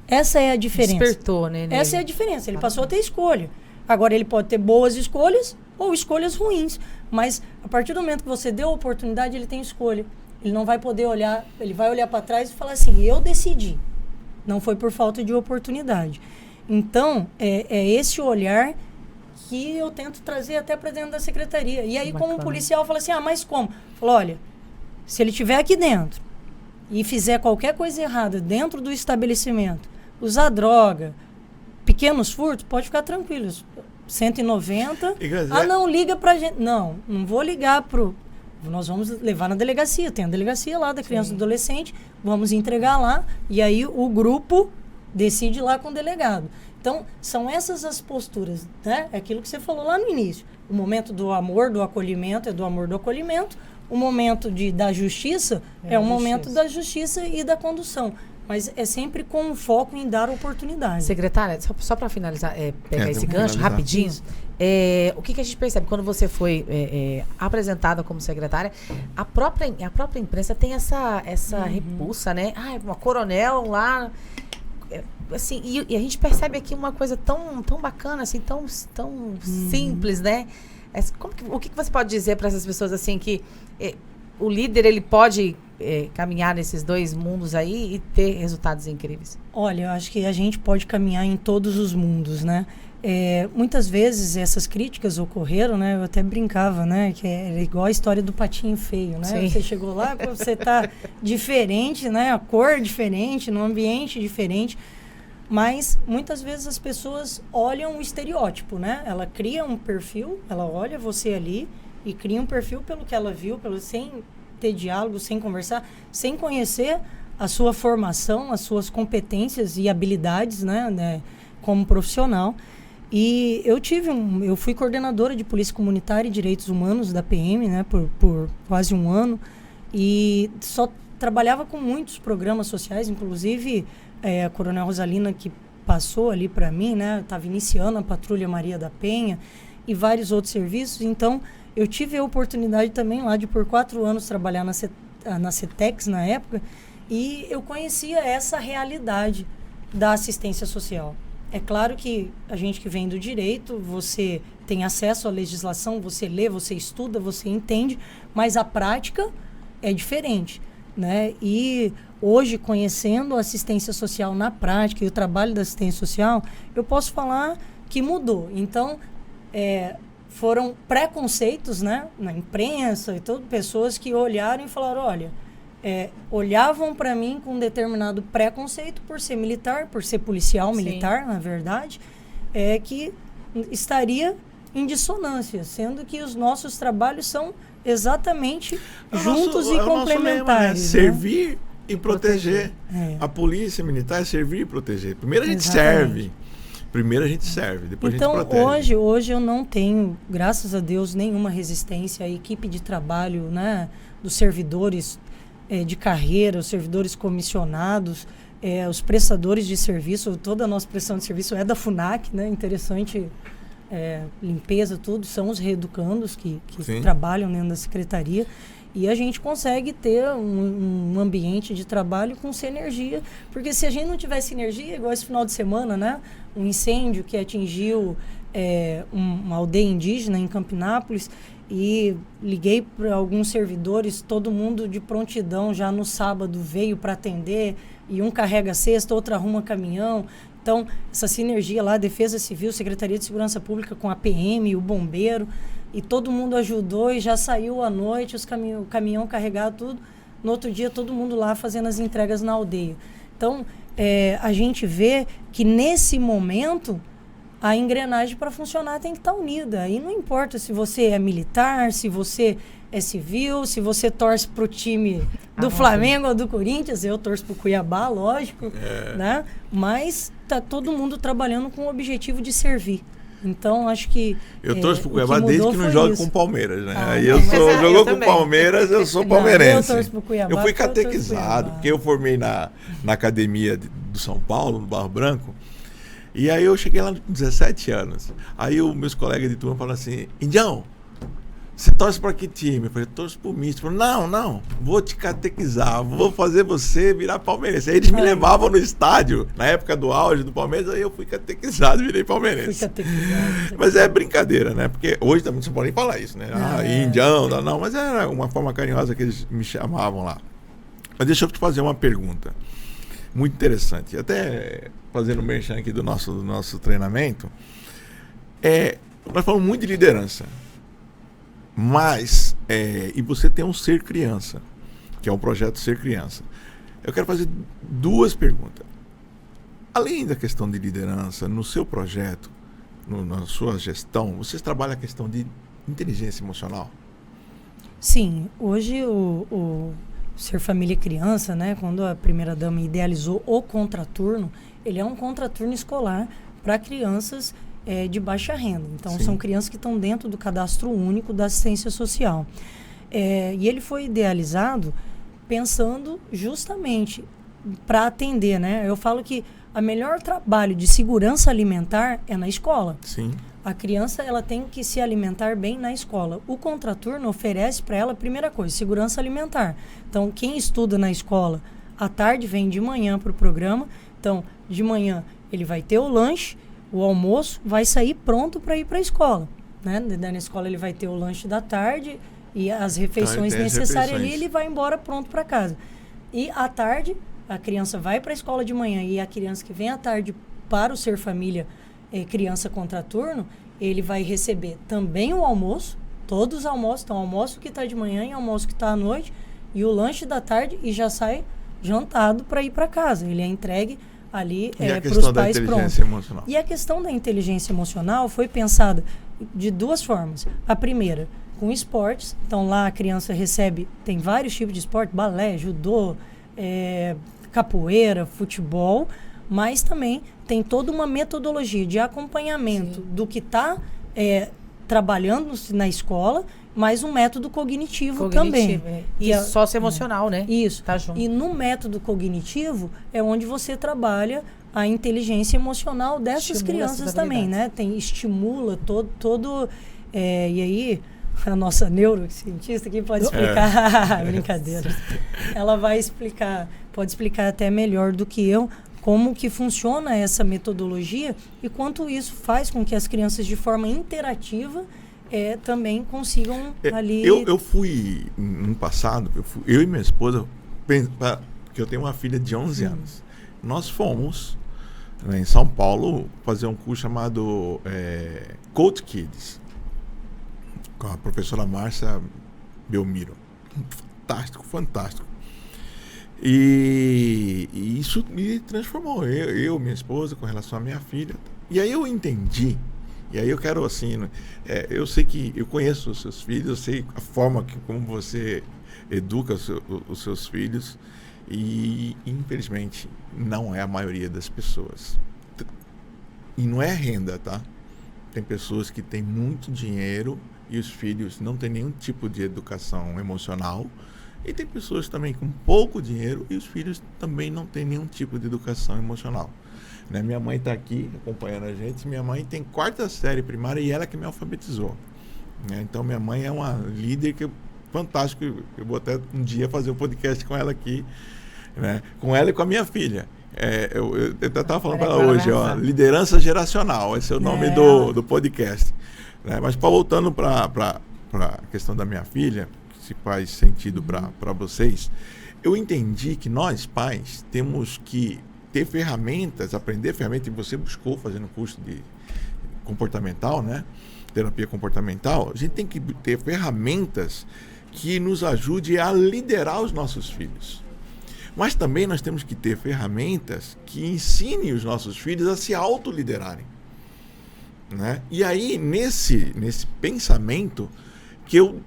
Essa é a diferença. Despertou, né? Essa é a diferença, ele passou a ter escolha. Agora, ele pode ter boas escolhas ou escolhas ruins. Mas, a partir do momento que você deu a oportunidade, ele tem escolha. Ele não vai poder olhar, ele vai olhar para trás e falar assim, eu decidi. Não foi por falta de oportunidade. Então, é esse olhar que eu tento trazer até para dentro da secretaria. E aí, como policial, fala assim, mas como? Fala, olha, se ele estiver aqui dentro e fizer qualquer coisa errada dentro do estabelecimento, usar droga, pequenos furtos, pode ficar tranquilo. 190. Não, liga pra gente. Não vou ligar nós vamos levar na delegacia. Tem a delegacia lá da criança e do adolescente, vamos entregar lá, e aí o grupo decide lá com o delegado. Então, são essas as posturas, né? É aquilo que você falou lá no início. O momento do amor, do acolhimento, é do amor do acolhimento. O momento da justiça é o momento da justiça e da condução. Mas é sempre com foco em dar oportunidade. Secretária, só para finalizar, pegar esse gancho rapidinho, o que a gente percebe quando você foi apresentada como secretária, a própria imprensa tem essa repulsa, né? Uma coronel lá... Assim, e a gente percebe aqui uma coisa tão bacana, assim, tão simples, né? O que você pode dizer para essas pessoas, assim, que o líder, ele pode caminhar nesses 2 mundos aí e ter resultados incríveis? Olha, eu acho que a gente pode caminhar em todos os mundos, né? Muitas vezes essas críticas ocorreram, né? Eu até brincava, né? Que é igual a história do patinho feio, né? Sim. Você chegou lá, você tá diferente, né? A cor diferente, no ambiente diferente. Mas muitas vezes as pessoas olham o estereótipo, né? Ela cria um perfil, ela olha você ali e cria um perfil pelo que ela viu, sem ter diálogo, sem conversar, sem conhecer a sua formação, as suas competências e habilidades, né, como profissional. E eu fui coordenadora de Polícia Comunitária e Direitos Humanos da PM, né, por quase 1 ano, e só trabalhava com muitos programas sociais, inclusive a Coronel Rosalina, que passou ali para mim, né? Eu estava iniciando a Patrulha Maria da Penha e vários outros serviços, então eu tive a oportunidade também lá de por 4 anos trabalhar na CETEX na época, e eu conhecia essa realidade da assistência social. É claro que a gente que vem do direito, você tem acesso à legislação, você lê, você estuda, você entende, mas a prática é diferente, né? E hoje, conhecendo a assistência social na prática e o trabalho da assistência social, eu posso falar que mudou. Então, foram preconceitos, né, na imprensa e tudo, pessoas que olharam e falaram, olha, olhavam para mim com um determinado preconceito por ser militar, por ser policial militar, na verdade, que estaria em dissonância, sendo que os nossos trabalhos são exatamente juntos e complementares. Lema, né? Servir e proteger. A polícia militar é servir e proteger. Primeiro a gente serve. Primeiro a gente serve, depois então, a gente protege. Hoje eu não tenho, graças a Deus, nenhuma resistência à equipe de trabalho, né, dos servidores de carreira, os servidores comissionados, os prestadores de serviço. Toda a nossa prestação de serviço é da FUNAC, né? Interessante, limpeza, tudo, são os reeducandos que trabalham dentro da secretaria. E a gente consegue ter um ambiente de trabalho com sinergia, porque se a gente não tiver sinergia, igual esse final de semana, né? Um incêndio que atingiu uma aldeia indígena em Campinápolis, e liguei para alguns servidores, todo mundo de prontidão já no sábado veio para atender, e um carrega cesta, outro arruma caminhão. Então, essa sinergia lá, Defesa Civil, Secretaria de Segurança Pública com a PM, o bombeiro, e todo mundo ajudou e já saiu à noite, o caminhão carregado, tudo. No outro dia, todo mundo lá fazendo as entregas na aldeia. Então, a gente vê que nesse momento, a engrenagem para funcionar tem que estar unida. Aí não importa se você é militar, se você é civil, se você torce para o time do Flamengo ou do Corinthians. Eu torço para o Cuiabá, lógico, né? Mas tá todo mundo trabalhando com o objetivo de servir. Então, acho que eu torço pro Cuiabá desde que não joga com o Palmeiras, né? Aí jogou com o Palmeiras, eu sou palmeirense. Eu torço pro Cuiabá. Eu fui catequizado, porque eu formei na academia do São Paulo, no Barro Branco. E aí eu cheguei lá com 17 anos. Aí os meus colegas de turma falaram assim, Indião, você torce para que time? Eu falei, torço pro misto. Eu falei, não, vou te catequizar, vou fazer você virar palmeirense. Aí eles me levavam no estádio, na época do auge do Palmeiras, aí eu fui catequizado e virei palmeirense. Mas é brincadeira, né? Porque hoje também você pode nem falar isso, né? Indião, não, mas era uma forma carinhosa que eles me chamavam lá. Mas deixa eu te fazer uma pergunta muito interessante. Até fazendo merchan aqui do nosso treinamento, nós falamos muito de liderança. Mas, e você tem um Ser Criança, que é um projeto Ser Criança. Eu quero fazer 2 perguntas. Além da questão de liderança, no seu projeto, na sua gestão, vocês trabalham a questão de inteligência emocional? Sim, hoje o Ser Família e Criança, né, quando a primeira-dama idealizou o contraturno, ele é um contraturno escolar para crianças de baixa renda. Então, são crianças que estão dentro do cadastro único da assistência social. E ele foi idealizado pensando justamente para atender, né? Eu falo que o melhor trabalho de segurança alimentar é na escola. Sim. A criança, ela tem que se alimentar bem na escola. O contraturno oferece para ela, a primeira coisa, segurança alimentar. Então, quem estuda na escola, à tarde vem de manhã para o programa. Então, de manhã ele vai ter o lanche, o almoço, vai sair pronto para ir para a escola, né? Na escola ele vai ter o lanche da tarde e as refeições necessárias ali, ele vai embora pronto para casa. E à tarde, a criança vai para a escola de manhã, e a criança que vem à tarde para o Ser Família Criança Contraturno, ele vai receber também o almoço, todos os almoços, então almoço que está de manhã e almoço que está à noite, e o lanche da tarde, e já sai jantado para ir para casa. Ele é entregue ali para os pais prontos. E a questão da inteligência emocional foi pensada de 2 formas. A primeira, com esportes. Então lá a criança tem vários tipos de esporte, balé, judô, capoeira, futebol, mas também tem toda uma metodologia de acompanhamento do que está trabalhando na escola, mas um método cognitivo também. E socioemocional, né? Isso. Tá junto. E no método cognitivo é onde você trabalha a inteligência emocional dessas Estimula crianças essas também, habilidades. né? Estimula todo e aí a nossa neurocientista aqui pode explicar, brincadeira. Ela pode explicar até melhor do que eu como que funciona essa metodologia e quanto isso faz com que as crianças de forma interativa também consigam ali... Eu fui, no passado, eu e minha esposa, porque eu tenho uma filha de 11 anos, nós fomos, né, em São Paulo, fazer um curso chamado Coach Kids, com a professora Márcia Belmiro. Fantástico. E isso me transformou, eu, minha esposa, com relação à minha filha. E aí eu entendi, e aí eu quero assim, eu sei que eu conheço os seus filhos, eu sei a forma como você educa os seus filhos, e infelizmente não é a maioria das pessoas. E não é renda, tá? Tem pessoas que têm muito dinheiro e os filhos não têm nenhum tipo de educação emocional. E tem pessoas também com pouco dinheiro e os filhos também não têm nenhum tipo de educação emocional. Né? Minha mãe está aqui acompanhando a gente. Minha mãe tem 4ª série primária e ela que me alfabetizou. Né? Então minha mãe é uma líder fantástica. Eu vou até um dia fazer um podcast com ela aqui, né? Com ela e com a minha filha. Eu estava falando para ela hoje, liderança geracional, esse é o nome do podcast. Né? Mas voltando para a questão da minha filha, que se faz sentido para vocês, eu entendi que nós, pais, temos que ter ferramentas, aprender ferramentas, e você buscou fazendo curso de comportamental, né? Terapia comportamental, a gente tem que ter ferramentas que nos ajude a liderar os nossos filhos. Mas também nós temos que ter ferramentas que ensinem os nossos filhos a se autoliderarem. Né? E aí, nesse pensamento, que eu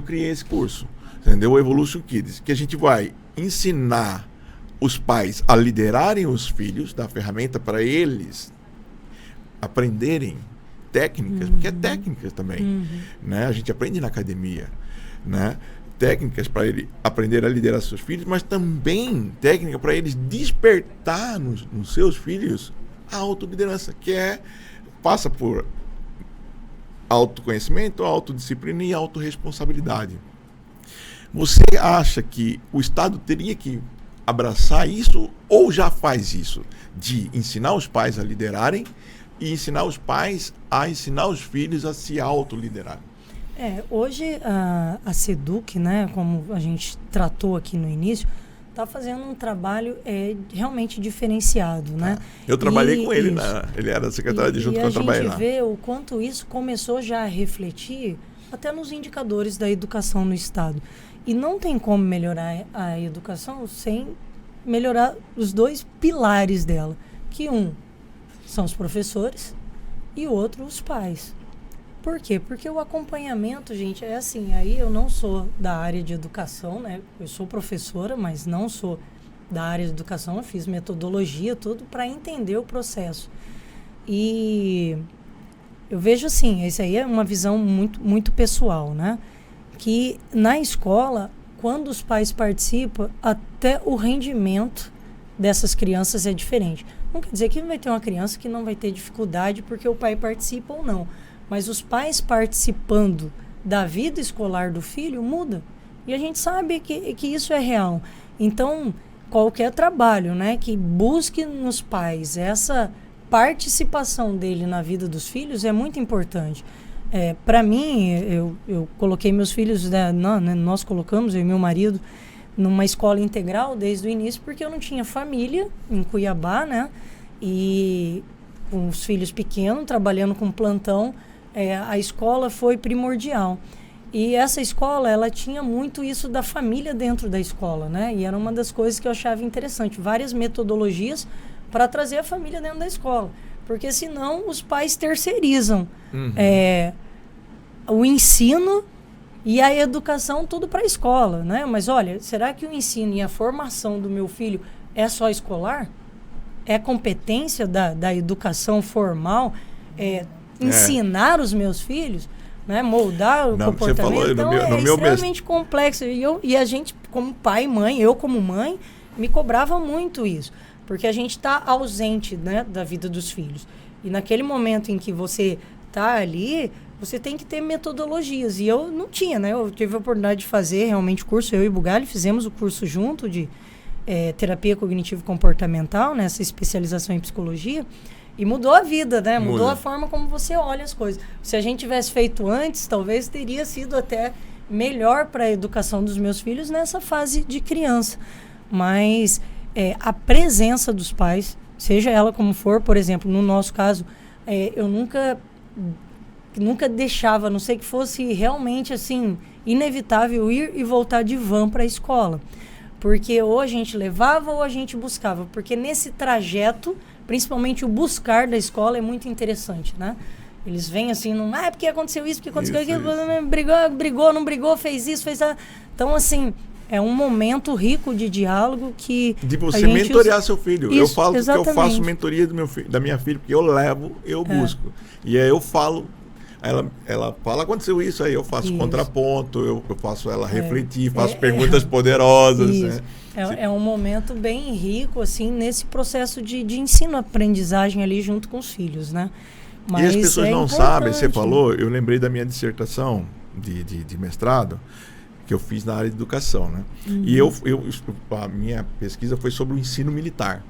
criei esse curso, entendeu? O Evolution Kids, que a gente vai ensinar os pais a liderarem os filhos, dar ferramenta para eles aprenderem técnicas, porque é técnicas também. Né? A gente aprende na academia, né? Técnicas para ele aprender a liderar seus filhos, mas também técnica para eles despertar nos seus filhos a autoliderança, que passa por autoconhecimento, autodisciplina e autorresponsabilidade. Você acha que o Estado teria que abraçar isso ou já faz isso? De ensinar os pais a liderarem e ensinar os pais a ensinar os filhos a se autoliderarem? Hoje a SEDUC, né, como a gente tratou aqui no início, está fazendo um trabalho realmente diferenciado, né? Eu trabalhei com ele, ele era secretário adjunto quando eu trabalhei lá. E a gente vê o quanto isso começou já a refletir até nos indicadores da educação no Estado. E não tem como melhorar a educação sem melhorar os 2 pilares dela, que um são os professores e o outro os pais. Por quê? Porque o acompanhamento, gente, é assim, aí eu não sou da área de educação, né? Eu sou professora, mas não sou da área de educação, eu fiz metodologia, tudo para entender o processo. E eu vejo assim, isso aí é uma visão muito, muito pessoal, né? Que na escola, quando os pais participam, até o rendimento dessas crianças é diferente. Não quer dizer que vai ter uma criança que não vai ter dificuldade porque o pai participa ou não. Mas os pais participando da vida escolar do filho muda. E a gente sabe que isso é real. Então, qualquer trabalho, né, que busque nos pais essa participação dele na vida dos filhos é muito importante. Para mim, eu coloquei meus filhos, né, nós colocamos, eu e meu marido, numa escola integral desde o início, porque eu não tinha família em Cuiabá, né? E com os filhos pequenos, trabalhando com plantão, a escola foi primordial. E essa escola, ela tinha muito isso da família dentro da escola, né? E era uma das coisas que eu achava interessante. Várias metodologias para trazer a família dentro da escola. Porque senão os pais terceirizam o ensino e a educação tudo para a escola, né? Mas olha, será que o ensino e a formação do meu filho é só escolar? É competência da educação formal? Ensinar os meus filhos, né? Moldar o comportamento? Então é extremamente complexo. E a gente, como pai e mãe, eu como mãe, me cobrava muito isso. Porque a gente está ausente, né, da vida dos filhos. E naquele momento em que você está ali, você tem que ter metodologias. E eu não tinha, né? Eu tive a oportunidade de fazer realmente o curso, eu e o Bugali fizemos o curso junto de terapia cognitivo-comportamental, né, essa especialização em psicologia, e mudou a vida, né? Mudou a forma como você olha as coisas. Se a gente tivesse feito antes, talvez teria sido até melhor para a educação dos meus filhos nessa fase de criança. Mas a presença dos pais, seja ela como for, por exemplo, no nosso caso, eu nunca deixava, a não sei que fosse realmente assim inevitável ir e voltar de van para a escola, porque ou a gente levava ou a gente buscava, porque nesse trajeto, principalmente o buscar da escola é muito interessante, né? Eles vêm assim, porque aconteceu isso, porque aconteceu aquilo, brigou, não brigou, fez isso, fez aquilo. Então, assim, é um momento rico de diálogo que... De você mentorear seu filho. Isso, eu falo exatamente. que eu faço mentoria da minha filha, porque eu levo, eu busco. E aí eu falo, ela fala, aconteceu isso, aí eu faço contraponto, eu faço ela refletir, faço perguntas poderosas. Isso. Né? É um momento bem rico, assim, nesse processo de ensino-aprendizagem ali junto com os filhos, né? Mas e as pessoas não sabem, você falou, eu lembrei da minha dissertação de mestrado, que eu fiz na área de educação, né? E a minha pesquisa foi sobre o ensino militar.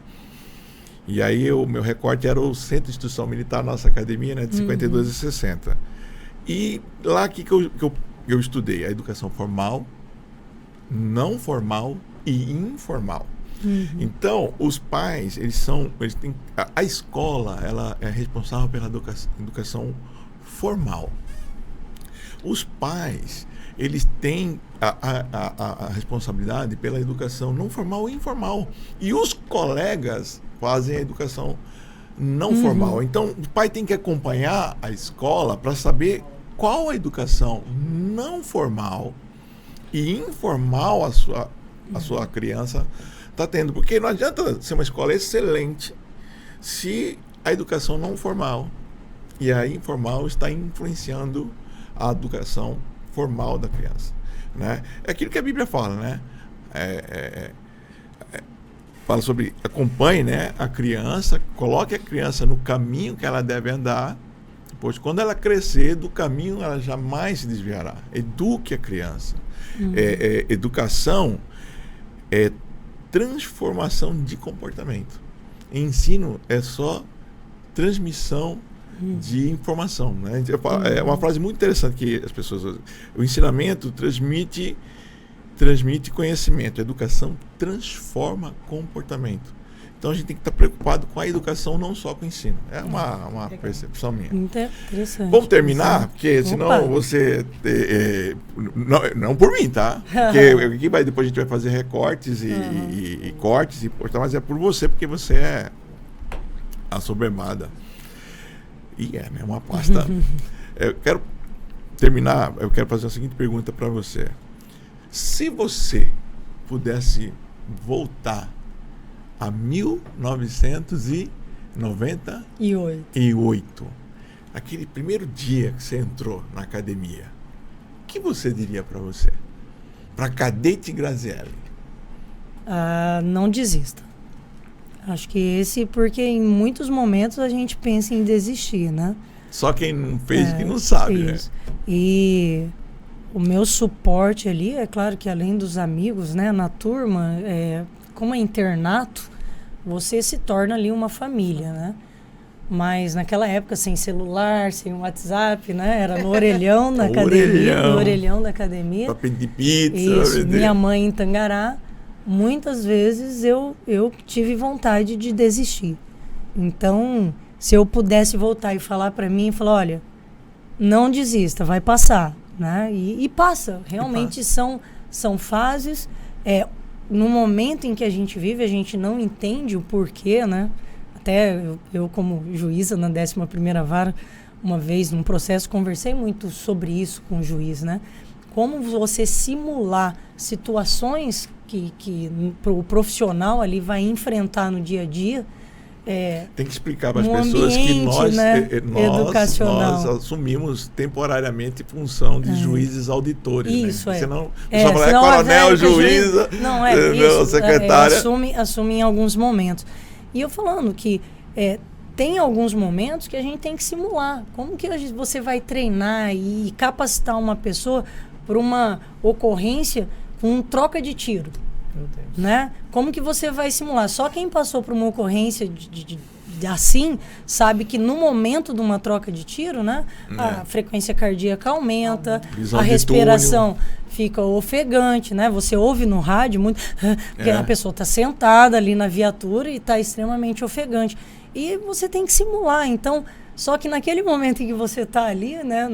E aí o meu recorte era o Centro de Instrução Militar, nossa academia, né, de 52 a 60. E lá que eu estudei a educação formal, não formal e informal. Então, os pais, eles têm, a escola, ela é responsável pela educação formal. Os pais, eles têm a responsabilidade pela educação não formal e informal. E os colegas fazem a educação não formal. Então, o pai tem que acompanhar a escola para saber qual a educação não formal e informal a sua criança está tendo. Porque não adianta ser uma escola excelente se a educação não formal e a informal está influenciando a educação formal da criança, né? É aquilo que a Bíblia fala, né? Fala sobre acompanhe, né, a criança, coloque a criança no caminho que ela deve andar, pois quando ela crescer do caminho ela jamais se desviará. Eduque a criança. Educação é transformação de comportamento. Ensino é só transmissão de informação, né? É uma frase muito interessante que as pessoas usam. O ensinamento transmite conhecimento, a educação transforma comportamento. Então a gente tem que estar preocupado com a educação, não só com o ensino. É uma percepção minha. Interessante. Vamos terminar? Porque senão você... não por mim, tá? Porque aqui depois a gente vai fazer recortes e cortes, mas é por você, porque você é a sobremada. E né? Uma pasta. Eu quero terminar, eu quero fazer a seguinte pergunta para você. Se você pudesse voltar a 1998, aquele primeiro dia que você entrou na academia, o que você diria para você? Para Cadete Grazielli? Não desista. Acho que porque em muitos momentos a gente pensa em desistir, né? Só quem não fez que não sabe, isso. Né? E o meu suporte ali, é claro que além dos amigos, né, na turma, como é internato, você se torna ali uma família, né? Mas naquela época, sem celular, sem WhatsApp, né? Era no orelhão da academia. No orelhão da academia. Pra pedir pizza. Isso, minha mãe em Tangará. Muitas vezes eu tive vontade de desistir. Então, se eu pudesse voltar e falar para mim, falar, olha, não desista, vai passar, né? E passa. Realmente são fases. No momento em que a gente vive, a gente não entende o porquê, né? Até eu como juíza na 11ª Vara, uma vez num processo, conversei muito sobre isso com o juiz, né? Como você simular situações que o profissional ali vai enfrentar no dia a dia. Tem que explicar para as pessoas que nós assumimos temporariamente função de juízes auditores. Isso, né? Senão só falar coronel, juíza, não, secretária. Assume em alguns momentos. E eu falando que tem alguns momentos que a gente tem que simular. Como que você vai treinar e capacitar uma pessoa para uma ocorrência com troca de tiro? Meu Deus. Né? Como que você vai simular? Só quem passou por uma ocorrência assim, sabe que no momento de uma troca de tiro, né, a frequência cardíaca aumenta, a respiração fica ofegante, né? Você ouve no rádio muito, porque a pessoa está sentada ali na viatura e está extremamente ofegante. E você tem que simular. Então, só que naquele momento em que você está ali, né,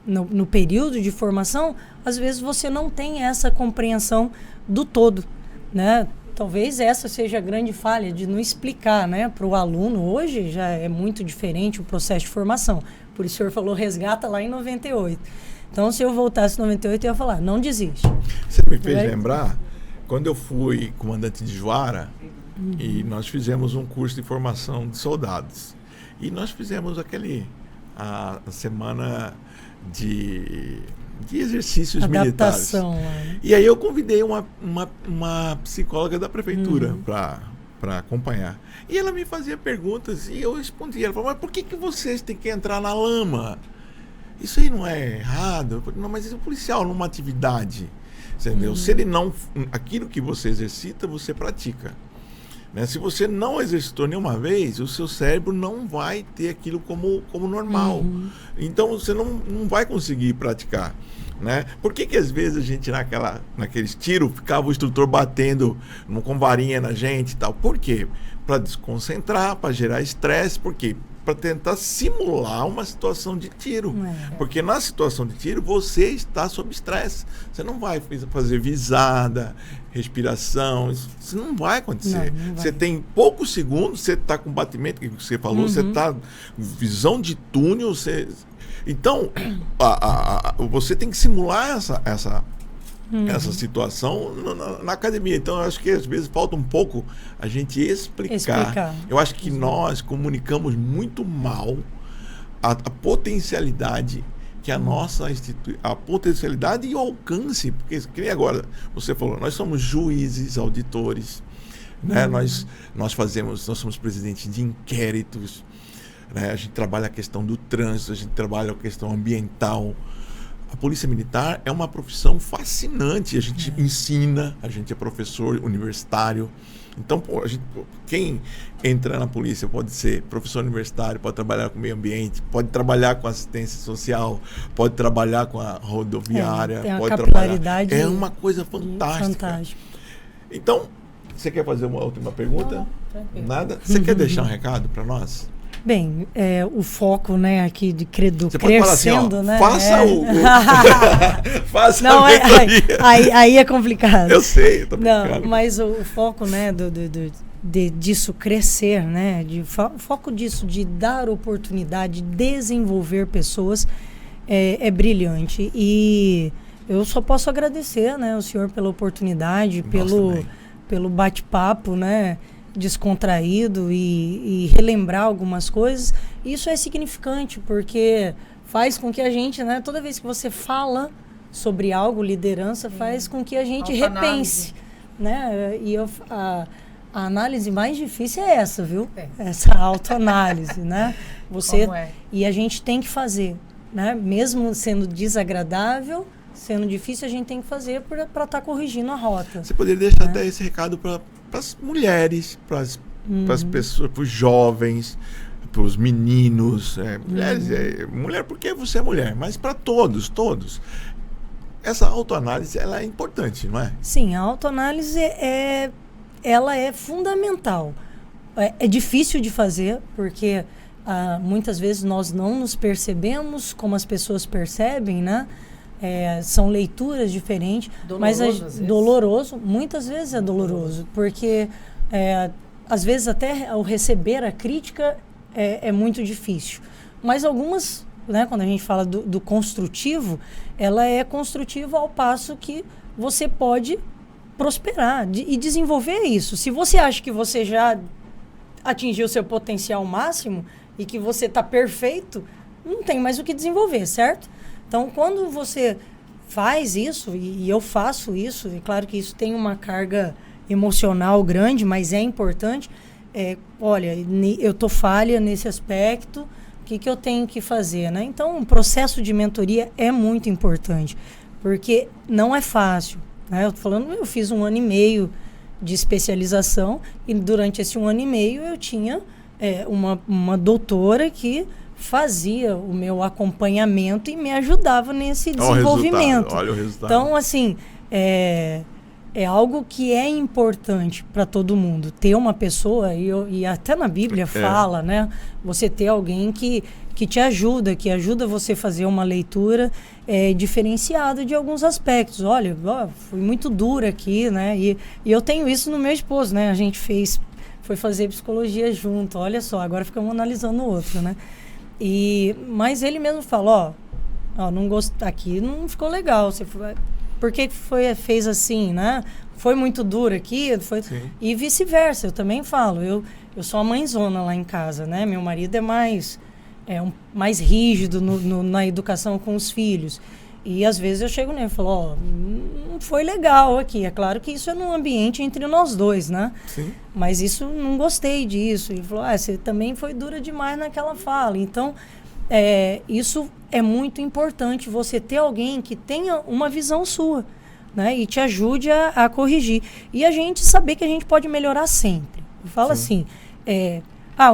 no período de formação, às vezes você não tem essa compreensão do todo, né? Talvez essa seja a grande falha de não explicar, né, para o aluno. Hoje já é muito diferente o processo de formação. Por isso o senhor falou resgata lá em 98. Então, se eu voltasse em 98, eu ia falar, não desiste. Você me fez lembrar, quando eu fui comandante de Juara, e nós fizemos um curso de formação de soldados. E nós fizemos a semana de exercícios adaptação, militares. né? E aí eu convidei uma psicóloga da prefeitura para acompanhar. E ela me fazia perguntas e eu respondia. Ela falou, mas por que vocês têm que entrar na lama? Isso aí não é errado? Não, mas é policial numa atividade. Entendeu? Se ele não... Aquilo que você exercita, você pratica. Né? Se você não exercitou nenhuma vez, o seu cérebro não vai ter aquilo como normal. Então você não vai conseguir praticar. Né? Por que às vezes a gente naqueles tiros ficava o instrutor batendo com varinha na gente e tal? Por quê? Para desconcentrar, para gerar estresse. Por quê? Para tentar simular uma situação de tiro. Porque na situação de tiro você está sob estresse. Você não vai fazer visada, respiração, isso não vai acontecer. Não vai. Você tem poucos segundos, você está com batimento, que você falou, você está visão de túnel. Então, você tem que simular essa situação na academia. Então, eu acho que às vezes falta um pouco a gente explicar. Eu acho que nós comunicamos muito mal a potencialidade que a nossa a potencialidade e o alcance, porque que nem agora você falou, nós somos juízes, auditores, né? Nós somos presidentes de inquéritos, né? A gente trabalha a questão do trânsito, a gente trabalha a questão ambiental. A Polícia Militar é uma profissão fascinante. A gente ensina, a gente é professor universitário. Então, quem entra na polícia pode ser professor universitário, pode trabalhar com o meio ambiente, pode trabalhar com assistência social, pode trabalhar com a rodoviária, tem pode capilaridade. É uma coisa fantástica. Então, você quer fazer uma última pergunta? Não, nada? Você quer deixar um recado para nós? Bem, o foco, né, aqui de crescendo, assim, ó, né? Faça faça não, aí é complicado. Eu sei, eu tô brincando. Não, mas o foco, né, disso crescer, né, o foco disso de dar oportunidade, de desenvolver pessoas é brilhante. E eu só posso agradecer, né, o senhor pela oportunidade, pelo bate-papo, né, descontraído e relembrar algumas coisas. Isso é significante porque faz com que a gente, né, toda vez que você fala sobre algo, liderança, faz com que a gente repense, né? E a análise mais difícil é essa, viu? Essa autoanálise, né? E a gente tem que fazer, né? Mesmo sendo desagradável, sendo difícil, a gente tem que fazer para estar corrigindo a rota. Você poderia deixar até esse recado para as mulheres, para as pessoas, para os jovens, para os meninos, mulheres, mulher porque você é mulher, mas para todos. Essa autoanálise, ela é importante, não é? Sim, a autoanálise ela é fundamental. É difícil de fazer, porque muitas vezes nós não nos percebemos como as pessoas percebem, né? São leituras diferentes, doloroso, muitas vezes é doloroso, porque às vezes até ao receber a crítica é muito difícil, mas algumas, né, quando a gente fala do construtivo, ela é construtiva ao passo que você pode prosperar e desenvolver isso. Se você acha que você já atingiu o seu potencial máximo e que você está perfeito, não tem mais o que desenvolver, certo? Então, quando você faz isso, e eu faço isso, é claro que isso tem uma carga emocional grande, mas é importante, olha, eu tô falha nesse aspecto, o que eu tenho que fazer, né? Então, o processo de mentoria é muito importante, porque não é fácil, né? Eu tô falando, eu fiz 1 ano e meio de especialização e durante esse 1 ano e meio eu tinha uma doutora que fazia o meu acompanhamento e me ajudava nesse desenvolvimento. Olha o resultado. Então, assim, é algo que é importante para todo mundo. Ter uma pessoa, e até na Bíblia fala, né? Você ter alguém que te ajuda, que ajuda você a fazer uma leitura diferenciada de alguns aspectos. Olha, fui muito dura aqui, né? E eu tenho isso no meu esposo, né? A gente foi fazer psicologia junto. Olha só, agora ficamos analisando o outro, né? Mas ele mesmo fala, não gostei, aqui não ficou legal. Por que fez assim, né? Foi muito duro aqui, e vice-versa. Eu também falo, eu sou a mãezona lá em casa, né? Meu marido é mais rígido na educação com os filhos. E às vezes eu chego nele e falo, não foi legal aqui. É claro que isso é num ambiente entre nós dois, né? Sim. Mas isso, não gostei disso. Ele falou, você também foi dura demais naquela fala. Então, isso é muito importante, você ter alguém que tenha uma visão sua, né? E te ajude a corrigir. E a gente saber que a gente pode melhorar sempre. Eu falo assim,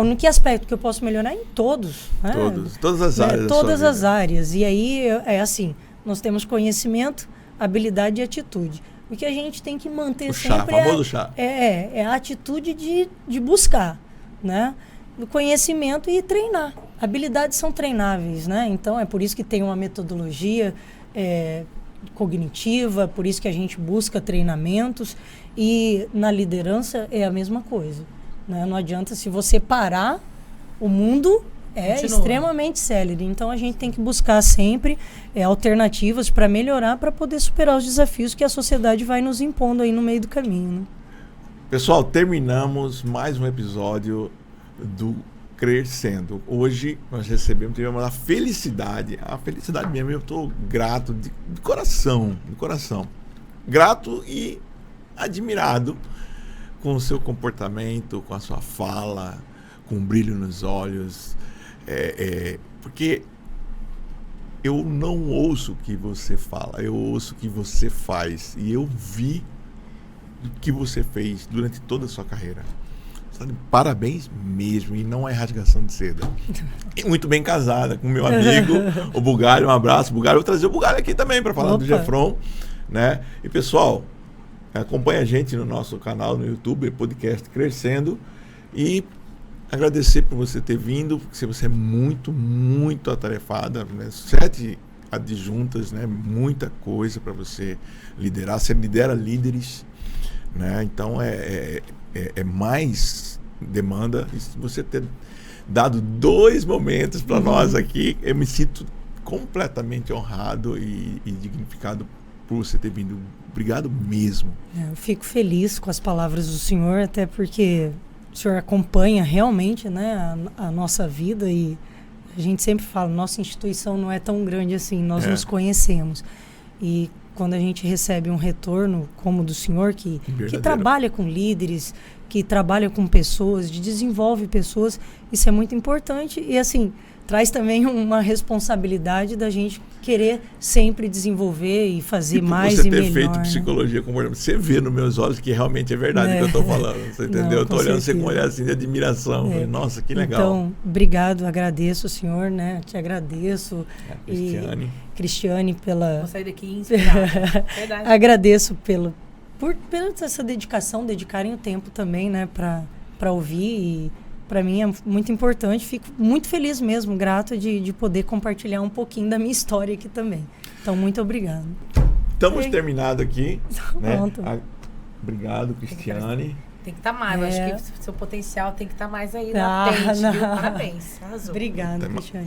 no que aspecto que eu posso melhorar? Em todos. Né? Todas as áreas. Todas as áreas. E aí, assim, nós temos conhecimento, habilidade e atitude. O que a gente tem que manter sempre é a atitude de buscar, né? O conhecimento e treinar. Habilidades são treináveis, né? Então, é por isso que tem uma metodologia cognitiva, por isso que a gente busca treinamentos. E na liderança é a mesma coisa, né? Não adianta, se você parar, o mundo extremamente célere. Então, a gente tem que buscar sempre alternativas para melhorar, para poder superar os desafios que a sociedade vai nos impondo aí no meio do caminho, né? Pessoal, terminamos mais um episódio do Crescendo. Hoje nós tivemos a felicidade mesmo, eu estou grato de coração, grato e admirado com o seu comportamento, com a sua fala, com um brilho nos olhos, porque eu não ouço o que você fala, eu ouço o que você faz, e eu vi o que você fez durante toda a sua carreira. Parabéns mesmo, e não é rasgação de seda. E muito bem casada com meu amigo, o Bugalho. Um abraço, Bugalho. Eu vou trazer o Bugalho aqui também para falar do Jefron, né? E pessoal, acompanha a gente no nosso canal no YouTube, podcast Crescendo, e agradecer por você ter vindo, porque você é muito, muito atarefada, né? 7 adjuntas, né? Muita coisa para você liderar. Você lidera líderes, né? Então é mais demanda. E se você ter dado 2 momentos para nós aqui, eu me sinto completamente honrado e dignificado por você ter vindo. Obrigado mesmo. Eu fico feliz com as palavras do senhor, até porque o senhor acompanha realmente, né, a nossa vida, e a gente sempre fala, nossa instituição não é tão grande assim, nós nos conhecemos. E quando a gente recebe um retorno como o do senhor, que trabalha com líderes, que trabalha com pessoas, desenvolve pessoas, isso é muito importante. E assim, traz também uma responsabilidade da gente querer sempre desenvolver e fazer mais e melhor. Você ter feito psicologia comportamental, você vê nos meus olhos que realmente é verdade o que eu estou falando, você entendeu? Eu estou olhando você com um olhar assim de admiração. Nossa, que legal. Então, obrigado, agradeço o senhor, né? Te agradeço. Cristiane pela... Vou sair daqui inspirada. Verdade. Agradeço pela essa dedicação, dedicarem o tempo também, né, para ouvir, e para mim é muito importante. Fico muito feliz mesmo, grato de poder compartilhar um pouquinho da minha história aqui também. Então, muito obrigado. Estamos terminados aqui. Né? Obrigado, Cristiane. Tem que estar mais, eu acho que seu potencial tem que estar mais aí na frente. Parabéns, arrasou. Obrigada, Cristiane.